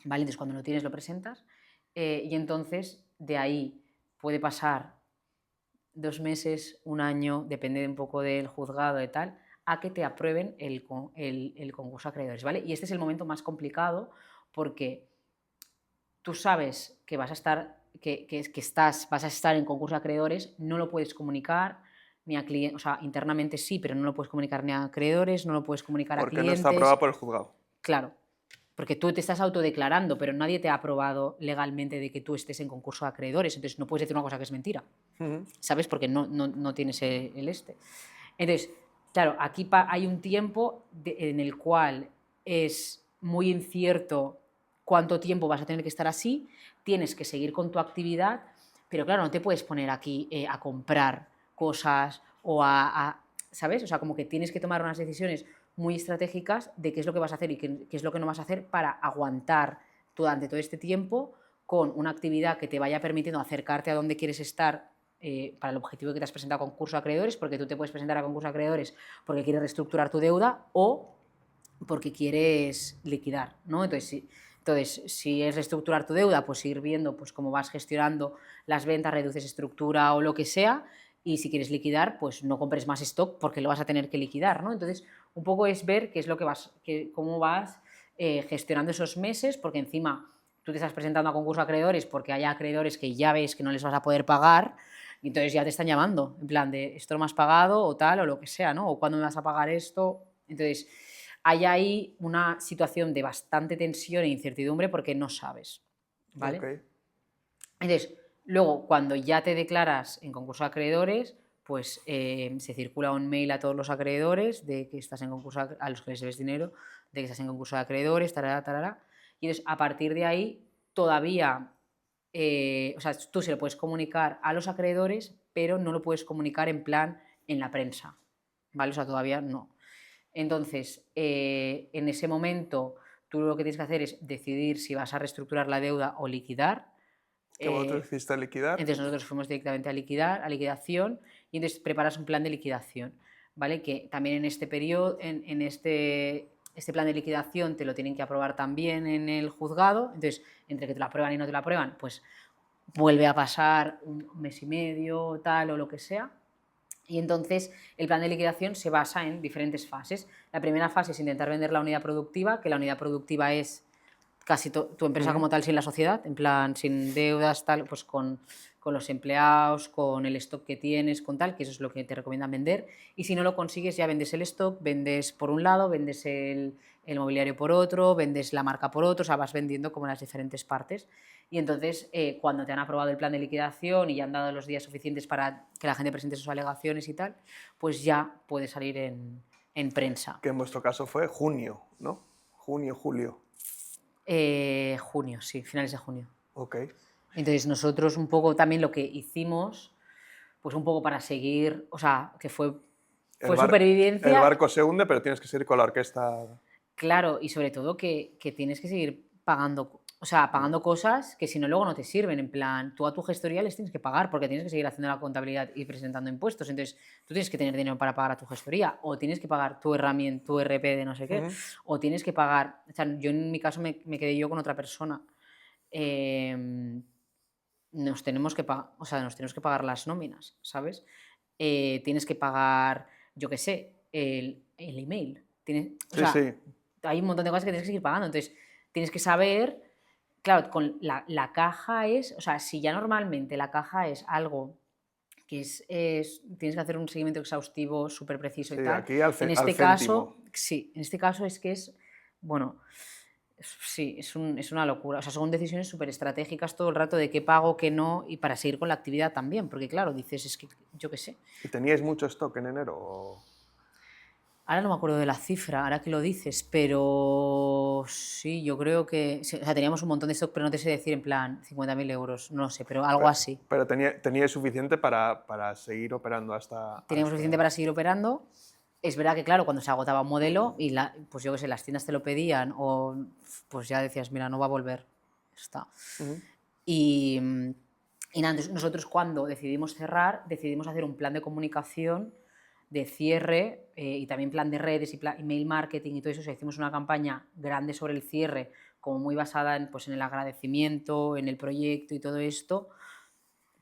¿vale? Entonces cuando lo tienes lo presentas y entonces de ahí puede pasar 2 meses, 1 año, depende un poco del juzgado y tal, a que te aprueben el concurso de acreedores, ¿vale? Y este es el momento más complicado porque tú sabes que vas a estar vas a estar en concurso de acreedores, no lo puedes comunicar ni a clientes, o sea, internamente sí, pero no lo puedes comunicar ni a acreedores, no lo puedes comunicar a clientes. Porque no está aprobado por el juzgado. Claro, porque tú te estás autodeclarando, pero nadie te ha aprobado legalmente de que tú estés en concurso de acreedores, entonces no puedes decir una cosa que es mentira, ¿sabes? Porque no tienes el este. Entonces, claro, aquí hay un tiempo en el cual es muy incierto cuánto tiempo vas a tener que estar así, tienes que seguir con tu actividad, pero claro, no te puedes poner aquí a comprar cosas o ¿sabes? O sea, como que tienes que tomar unas decisiones muy estratégicas de qué es lo que vas a hacer y qué es lo que no vas a hacer para aguantar durante todo este tiempo con una actividad que te vaya permitiendo acercarte a donde quieres estar para el objetivo que te has presentado a concurso de acreedores, porque tú te puedes presentar a concurso de acreedores porque quieres reestructurar tu deuda o porque quieres liquidar, ¿no? Entonces, si es reestructurar tu deuda, pues ir viendo pues, cómo vas gestionando las ventas, reduces estructura o lo que sea, y si quieres liquidar, pues no compres más stock porque lo vas a tener que liquidar, ¿no? Entonces, un poco es ver qué es lo que cómo vas gestionando esos meses, porque encima tú te estás presentando a concurso de acreedores porque hay acreedores que ya ves que no les vas a poder pagar, y entonces ya te están llamando, en plan de esto no me has pagado o tal, o lo que sea, ¿no? O cuándo me vas a pagar esto. Entonces, hay ahí una situación de bastante tensión e incertidumbre porque no sabes, ¿vale? Okay. Entonces, luego, cuando ya te declaras en concurso de acreedores, pues se circula un mail a todos los acreedores de que estás en concurso, a los que les debes dinero, de que estás en concurso de acreedores, tarara, tarara. Y entonces, a partir de ahí, todavía, o sea, tú se lo puedes comunicar a los acreedores, pero no lo puedes comunicar en plan en la prensa, ¿vale? O sea, todavía no. Entonces, en ese momento, tú lo que tienes que hacer es decidir si vas a reestructurar la deuda o liquidar. ¿Que vosotros hiciste liquidar? Entonces nosotros fuimos directamente a liquidación, y entonces preparas un plan de liquidación, ¿vale? Que también en este periodo, en este plan de liquidación te lo tienen que aprobar también en el juzgado, entonces entre que te lo aprueban y no te lo aprueban, pues vuelve a pasar un mes y medio, tal, o lo que sea. Y entonces el plan de liquidación se basa en diferentes fases. La primera fase es intentar vender la unidad productiva, que la unidad productiva es casi tu empresa como tal sin la sociedad, en plan sin deudas, tal, pues con los empleados, con el stock que tienes, con tal, que eso es lo que te recomiendan vender. Y si no lo consigues, ya vendes el stock, vendes por un lado, vendes el mobiliario por otro, vendes la marca por otro, o sea, vas vendiendo como las diferentes partes. Y entonces, cuando te han aprobado el plan de liquidación y ya han dado los días suficientes para que la gente presente sus alegaciones y tal, pues ya puede salir en prensa. Que en vuestro caso fue junio, ¿no? Junio, julio. Junio, sí, finales de junio. Ok. Entonces nosotros un poco también lo que hicimos, pues un poco para seguir, o sea, que fue supervivencia. El barco se hunde, pero tienes que seguir con la orquesta. Claro, y sobre todo que tienes que seguir pagando, o sea, pagando cosas que si no luego no te sirven, en plan, tú a tu gestoría les tienes que pagar porque tienes que seguir haciendo la contabilidad y presentando impuestos, entonces tú tienes que tener dinero para pagar a tu gestoría, o tienes que pagar tu herramienta, tu RP de no sé qué, o tienes que pagar, o sea, yo en mi caso me quedé yo con otra persona, nos tenemos que pagar, o sea, nos tenemos que pagar las nóminas, ¿sabes? Tienes que pagar, yo qué sé, el email, o sea, Sí. hay un montón de cosas que tienes que seguir pagando. Entonces, tienes que saber, claro, con la caja es, o sea, si ya normalmente la caja es algo que tienes que hacer un seguimiento exhaustivo súper preciso Sí, y tal. aquí al En este céntimo. caso, sí, en este caso es que es, bueno, sí, es una locura. O sea, son decisiones súper estratégicas todo el rato de qué pago, qué no, y para seguir con la actividad también, porque claro, dices, es que yo qué sé. ¿Y teníais mucho stock en enero? Ahora no me acuerdo de la cifra, ahora que lo dices, pero sí, yo creo que... sí, o sea, teníamos un montón de stock, pero no te sé decir en plan 50.000 euros, no lo sé, pero algo así. Pero teníais suficiente para seguir operando hasta... Teníamos suficiente para seguir operando. Es verdad que, claro, cuando se agotaba un modelo y, pues yo qué sé, las tiendas te lo pedían o pues ya decías, mira, no va a volver, está. Y nada, entonces nosotros cuando decidimos cerrar, decidimos hacer un plan de comunicación de cierre y también plan de redes y email marketing y todo eso. O sea, hicimos una campaña grande sobre el cierre, como muy basada en, pues, en el agradecimiento, en el proyecto y todo esto.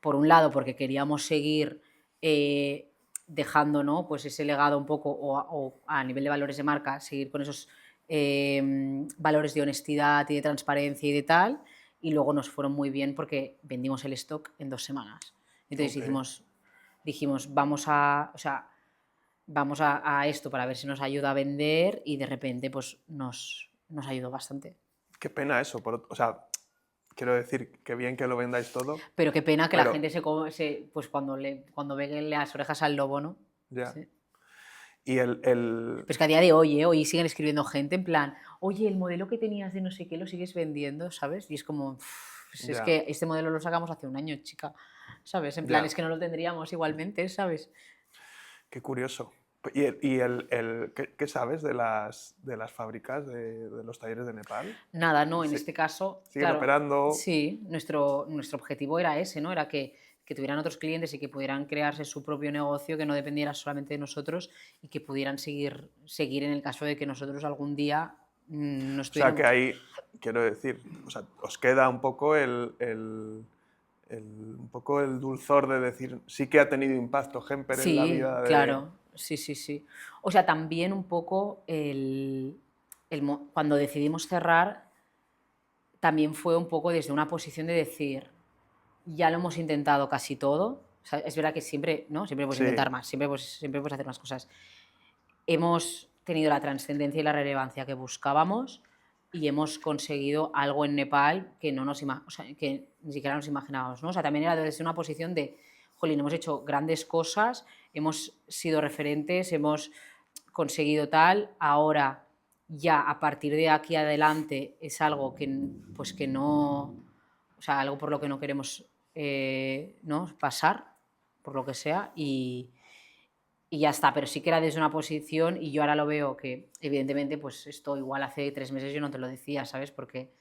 Por un lado, porque queríamos seguir dejando, ¿no?, pues ese legado un poco, o a nivel de valores de marca, seguir con esos valores de honestidad y de transparencia y de tal. Y luego nos fueron muy bien porque vendimos el stock en 2 semanas. Entonces dijimos, vamos a esto para ver si nos ayuda a vender, y de repente pues nos ayudó bastante. Qué pena eso. O sea, quiero decir, qué bien que lo vendáis todo. Pero qué pena que la gente pues cuando ve las orejas al lobo, ¿no? Ya. Sí. Y Pues que a día de hoy siguen escribiendo gente en plan, oye, el modelo que tenías de no sé qué lo sigues vendiendo, ¿sabes? Y es como, pues es que este modelo lo sacamos hace un año, chica, ¿sabes? En plan, es que no lo tendríamos igualmente, ¿sabes? Qué curioso. ¿Y qué sabes de las fábricas, de los talleres de Nepal? Nada, no, en este caso, ¿Siguen claro, operando? sí, nuestro objetivo era ese, ¿no? Era que tuvieran otros clientes y que pudieran crearse su propio negocio, que no dependiera solamente de nosotros y que pudieran seguir en el caso de que nosotros algún día no estuviéramos. O sea, que ahí, quiero decir, o sea, os queda un poco un poco el dulzor de decir, sí que ha tenido impacto Hemper en la vida de... Claro, sí. O sea, también un poco cuando decidimos cerrar, también fue un poco desde una posición de decir, ya lo hemos intentado casi todo. O sea, es verdad que siempre, ¿no? Siempre puedes intentar más, siempre puedes hacer más cosas. Hemos tenido la trascendencia y la relevancia que buscábamos y hemos conseguido algo en Nepal que, que ni siquiera nos imaginábamos, ¿no? O sea, también era desde una posición de, jolín, hemos hecho grandes cosas, hemos sido referentes, hemos conseguido tal, ahora ya a partir de aquí adelante es algo que, pues que no, o sea, algo por lo que no queremos ¿no?, pasar, por lo que sea, y ya está, pero sí que era desde una posición, y yo ahora lo veo que evidentemente pues esto igual hace 3 meses yo no te lo decía, ¿sabes? Porque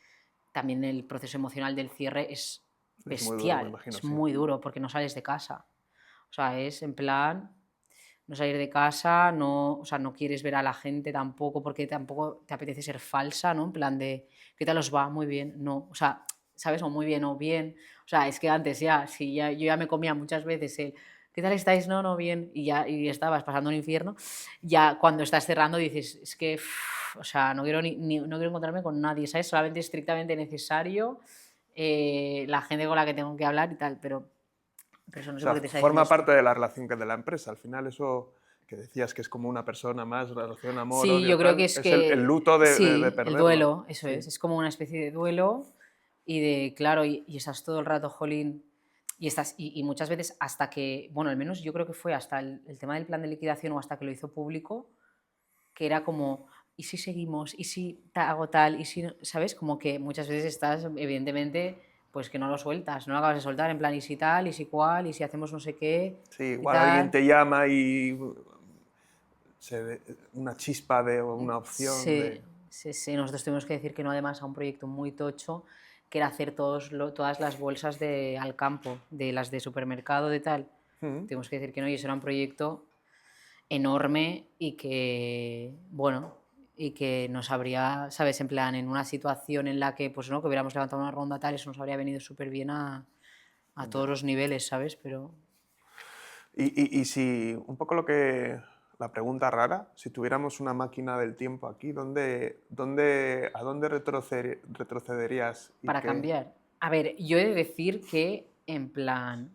también el proceso emocional del cierre es bestial, es muy duro porque no sales de casa, o sea, es en plan no salir de casa, o sea, no quieres ver a la gente tampoco porque tampoco te apetece ser falsa, ¿no? En plan de, ¿qué tal os va? Muy bien, no, o sea, ¿sabes? O muy bien o bien, o sea, es que antes yo ya me comía muchas veces ¿qué tal estáis? No, no, bien. Y estabas pasando un infierno. Ya cuando estás cerrando dices, es que, o sea, no quiero, no quiero encontrarme con nadie, ¿sabes? Solamente estrictamente necesario, la gente con la que tengo que hablar y tal, pero eso no O sé por sea, qué te está diciendo forma esto. parte de la relación que de la empresa. Al final eso que decías que es como una persona más, relación amor, Sí, odio, yo creo que tal, es es el que, luto de sí, el perderlo. duelo, eso Sí. es como una especie de duelo y de, claro, y estás todo el rato, jolín, y muchas veces hasta que, bueno, al menos yo creo que fue hasta el tema del plan de liquidación o hasta que lo hizo público, que era como, ¿y si seguimos? ¿Y si hago tal? ¿Y si no? ¿Sabes? Como que muchas veces estás, evidentemente, pues que no lo sueltas, no lo acabas de soltar, en plan, ¿y si tal? ¿Y si cual? ¿Y si hacemos no sé qué? Sí, ¿Y igual alguien tal? te llama y una chispa de una opción Sí, de... sí, sí. Nosotros tuvimos que decir que no, además, a un proyecto muy tocho, que era hacer todas las bolsas de al campo, de las de supermercado, de tal. Mm. Tuvimos que decir que no, y eso era un proyecto enorme y que, bueno, y que nos habría, ¿sabes? En plan, en una situación en la que, pues no, que hubiéramos levantado una ronda tal, eso nos habría venido súper bien a todos Ya. los niveles, ¿sabes? Pero Y si, un poco la pregunta rara, si tuviéramos una máquina del tiempo aquí, ¿a dónde retrocederías y para qué? cambiar. A ver, yo he de decir que, en plan,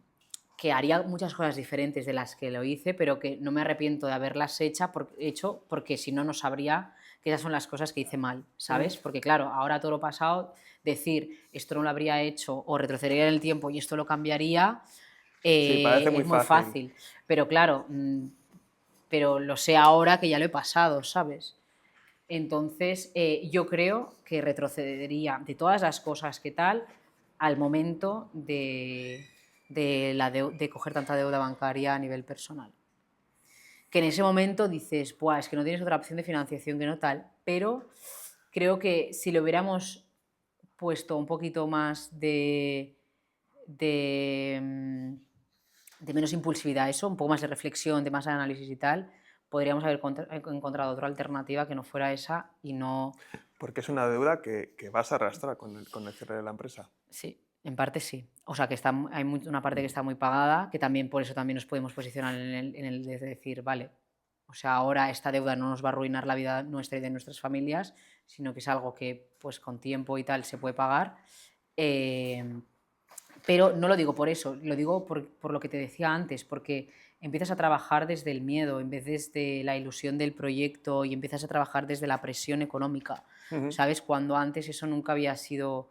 que haría muchas cosas diferentes de las que lo hice, pero que no me arrepiento de haberlas hecho porque si no, no sabría que esas son las cosas que hice mal, Mm. ¿sabes? Porque claro, ahora todo lo pasado, decir esto no lo habría hecho o retrocedería en el tiempo y esto lo cambiaría, Sí, parece muy es muy fácil. fácil. Pero claro, pero lo sé ahora que ya lo he pasado, ¿sabes? Entonces, yo creo que retrocedería de todas las cosas que tal al momento de coger tanta deuda bancaria a nivel personal. Que en ese momento dices, Buah, es que no tienes otra opción de financiación que no tal, pero creo que si lo hubiéramos puesto un poquito más de, mm, de menos impulsividad, eso, un poco más de reflexión, de más análisis y tal, podríamos haber encontrado otra alternativa que no fuera esa y no. Porque es una deuda que vas a arrastrar con el cierre de la empresa. Sí, en parte sí. O sea, que está, hay una parte que está muy pagada, que también por eso también nos podemos posicionar en el de decir, vale, o sea, ahora esta deuda no nos va a arruinar la vida nuestra y de nuestras familias, sino que es algo que pues con tiempo y tal se puede pagar. Eh, pero no lo digo por eso, lo digo por lo que te decía antes, porque empiezas a trabajar desde el miedo en vez desde la ilusión del proyecto y empiezas a trabajar desde la presión económica, Ujú. ¿sabes? Cuando antes eso nunca había sido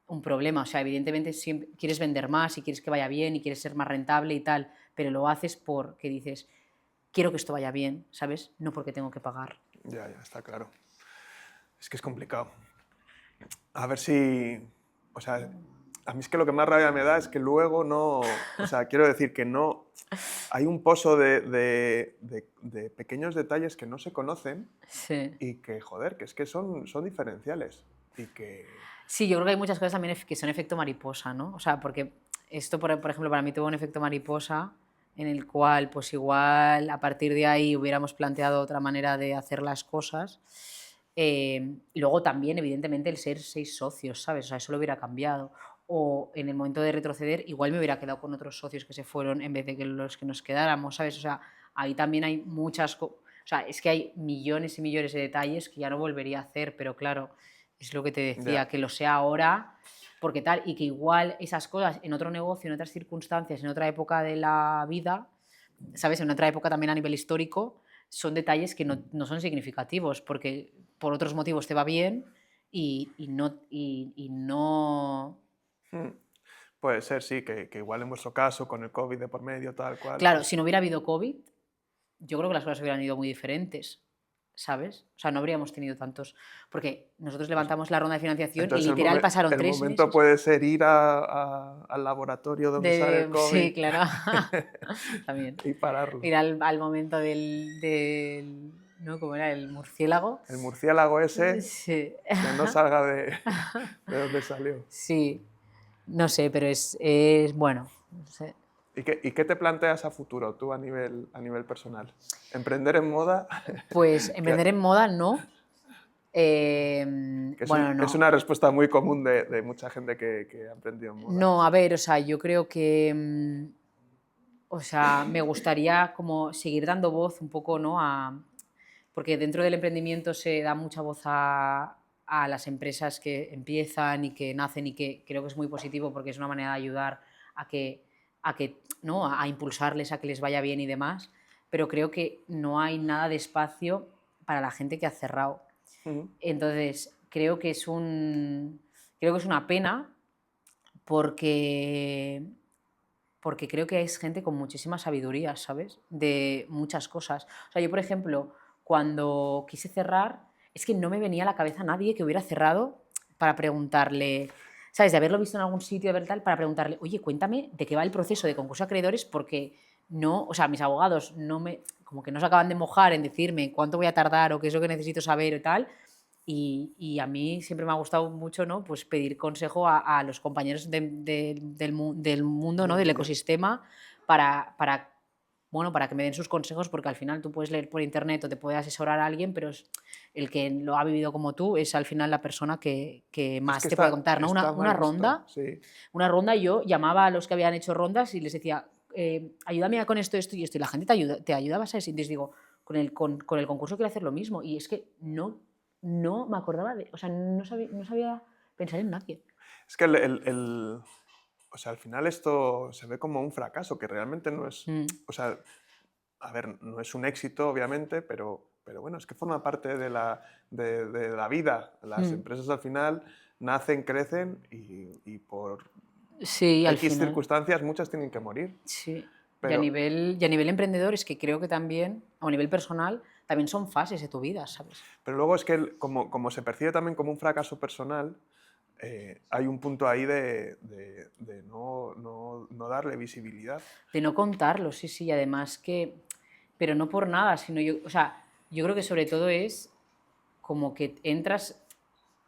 un problema. O sea, evidentemente siempre quieres vender más y quieres que vaya bien y quieres ser más rentable y tal, pero lo haces porque dices, quiero que esto vaya bien, ¿sabes? No porque tengo que pagar. Ya, ya, está claro. Es que es complicado. A ver si... O sea, a mí es que lo que más rabia me da es que luego no... O sea, quiero decir que no... Hay un pozo de pequeños detalles que no se conocen Sí. y que, joder, que es que son diferenciales. Y que... Sí, yo creo que hay muchas cosas también que son efecto mariposa, ¿no? O sea, porque esto, por ejemplo, para mí tuvo un efecto mariposa en el cual, pues igual, a partir de ahí hubiéramos planteado otra manera de hacer las cosas. Y luego también, evidentemente, el ser 6 socios, ¿sabes? O sea, eso lo hubiera cambiado. O en el momento de retroceder, igual me hubiera quedado con otros socios que se fueron en vez de que los que nos quedáramos, ¿sabes? O sea, ahí también hay muchas... O sea, es que hay millones y millones de detalles que ya no volvería a hacer, pero claro, es lo que te decía, Ya, que lo sea ahora, porque tal, y que igual esas cosas en otro negocio, en otras circunstancias, en otra época de la vida, ¿sabes? En otra época también a nivel histórico, son detalles que no son significativos, porque por otros motivos te va bien y no. mm, puede ser, sí, que igual en vuestro caso, con el COVID de por medio, tal cual, Claro, si pues... no hubiera habido COVID, yo creo que las cosas hubieran ido muy diferentes, ¿sabes? O sea, no habríamos tenido tantos. Porque nosotros pues levantamos la ronda de financiación y entonces literal pasaron el tres momento meses. puede ser ir al laboratorio donde sale el Sí, COVID claro. También. y pararlo. Ir al momento ¿no? ¿Cómo era? El murciélago. El murciélago ese Sí. que no salga de donde salió. Sí. No sé, pero es bueno. No sé. Y qué te planteas a futuro tú a nivel personal? ¿Emprender en moda? Pues emprender que, en moda no. Bueno, es no. una respuesta muy común de mucha gente que ha emprendido en moda. No, a ver, o sea, yo creo que. O sea, me gustaría como seguir dando voz un poco, ¿no? Porque dentro del emprendimiento se da mucha voz a las empresas que empiezan y que nacen y que creo que es muy positivo porque es una manera de ayudar a que ¿no? A impulsarles a que les vaya bien y demás, pero creo que no hay nada de espacio para la gente que ha cerrado. Entonces, creo que es una pena porque creo que es gente con muchísima sabiduría, ¿sabes? De muchas cosas. O sea, yo, por ejemplo, cuando quise cerrar, es que no me venía a la cabeza nadie que hubiera cerrado para preguntarle, ¿sabes? De haberlo visto en algún sitio, de ver tal, para preguntarle, oye, cuéntame de qué va el proceso de concurso de acreedores, porque no, o sea, mis abogados como que no se acaban de mojar en decirme cuánto voy a tardar o qué es lo que necesito saber o tal. Y a mí siempre me ha gustado mucho, ¿no? Pues pedir consejo a los compañeros del mundo, ¿no? Del ecosistema bueno, para que me den sus consejos, porque al final tú puedes leer por internet o te puede asesorar a alguien, pero el que lo ha vivido como tú es al final la persona que más que te puede contar, ¿no? está Una mal visto, ronda, sí. una ronda, yo llamaba a los que habían hecho rondas y les decía, ayúdame con esto, esto y esto, y la gente te ayudaba, ¿sabes? Y les digo, con el concurso quiero hacer lo mismo, y es que no me acordaba o sea, no sabía pensar en nadie. Es que o sea, al final esto se ve como un fracaso, que realmente no es, o sea, a ver, no es un éxito, obviamente, pero bueno, es que forma parte de la vida. Las empresas al final nacen, crecen y por Sí, al X final. circunstancias muchas tienen que morir. Sí. Pero, Y a nivel emprendedor es que creo que también, a nivel personal, también son fases de tu vida, ¿sabes? pero luego es que como se percibe también como un fracaso personal, hay un punto ahí de no darle visibilidad. De no contarlo, sí, sí, y además que, pero no por nada, sino o sea, yo creo que sobre todo es como que entras,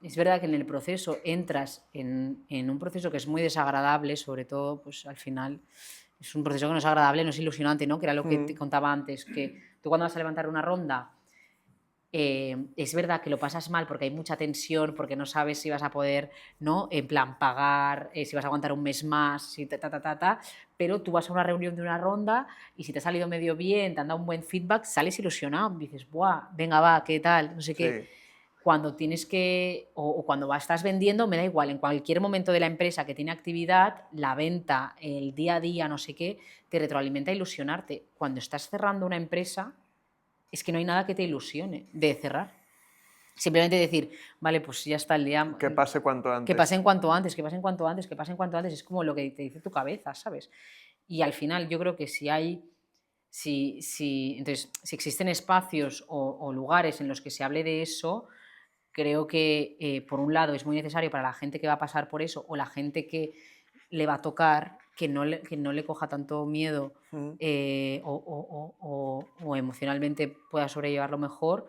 es verdad que en el proceso entras en un proceso que es muy desagradable, sobre todo, pues al final es un proceso que no es agradable, no es ilusionante, ¿no? Que era lo que te contaba antes, que tú cuando vas a levantar una ronda, es verdad que lo pasas mal porque hay mucha tensión, porque no sabes si vas a poder, ¿no? En plan, pagar, si vas a aguantar un mes más, si pero tú vas a una reunión de una ronda y si te ha salido medio bien, te han dado un buen feedback, sales ilusionado, dices, ¡buah! Venga, va, ¿qué tal? No sé qué. Sí, Cuando tienes que, o cuando estás vendiendo, me da igual, en cualquier momento de la empresa que tiene actividad, la venta, el día a día, no sé qué, te retroalimenta a ilusionarte. Cuando estás cerrando una empresa, es que no hay nada que te ilusione de cerrar. Simplemente decir, vale, pues ya está el día. que pase cuanto Que antes. pasen cuanto antes, que pasen cuanto antes, que pasen cuanto antes. Es como lo que te dice tu cabeza, ¿sabes? Y al final yo creo que entonces, si existen espacios o lugares en los que se hable de eso, creo que por un lado es muy necesario para la gente que va a pasar por eso o la gente que le va a tocar que no le coja tanto miedo o emocionalmente pueda sobrellevarlo mejor.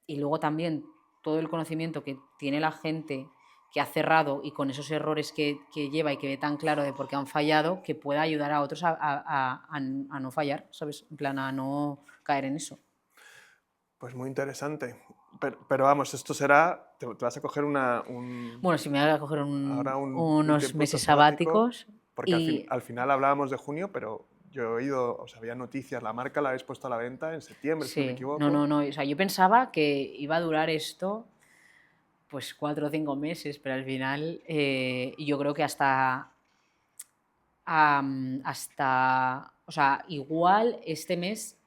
Y luego también todo el conocimiento que tiene la gente que ha cerrado y con esos errores que lleva y que ve tan claro de por qué han fallado, que pueda ayudar a otros a no fallar, ¿sabes? En plan, a no caer en eso. Pues muy interesante. Pero vamos, esto será, te vas a coger Bueno, si me voy a coger ahora un unos tiempito meses sabático, sabáticos porque y al final hablábamos de junio, pero yo he oído, o sea, había noticias, la marca la habéis puesto a la venta en septiembre, si no me sí, no, equivoco. no, no. O sea, yo pensaba que iba a durar esto pues 4 o 5 meses, pero al final yo creo que o sea, igual este mes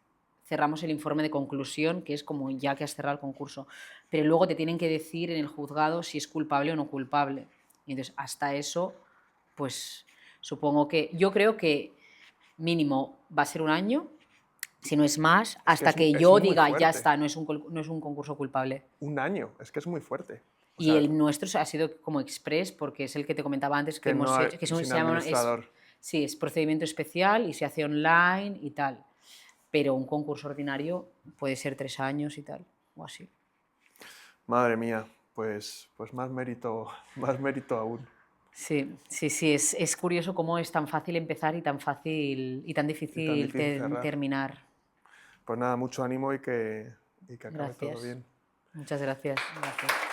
cerramos el informe de conclusión, que es como ya que has cerrado el concurso, pero luego te tienen que decir en el juzgado si es culpable o no culpable. Y entonces, hasta eso, pues supongo que, yo creo que mínimo va a ser un año, si no es más, Es que hasta que es yo muy diga, ya fuerte. está, no es un concurso culpable. Un año, es que es muy fuerte. O Y sea, el nuestro ha sido como express porque es el que te comentaba antes que que no hemos hay, hecho, que sin se llama, administrador. sí, es procedimiento especial y se hace online y tal. Pero un concurso ordinario puede ser 3 años y tal, o así. Madre mía, pues más mérito aún. Sí, sí, sí, es curioso cómo es tan fácil empezar y tan fácil y tan Y tan difícil difícil cerrar. terminar. Pues nada, mucho ánimo y que acabe todo Gracias. bien. Muchas gracias. Gracias.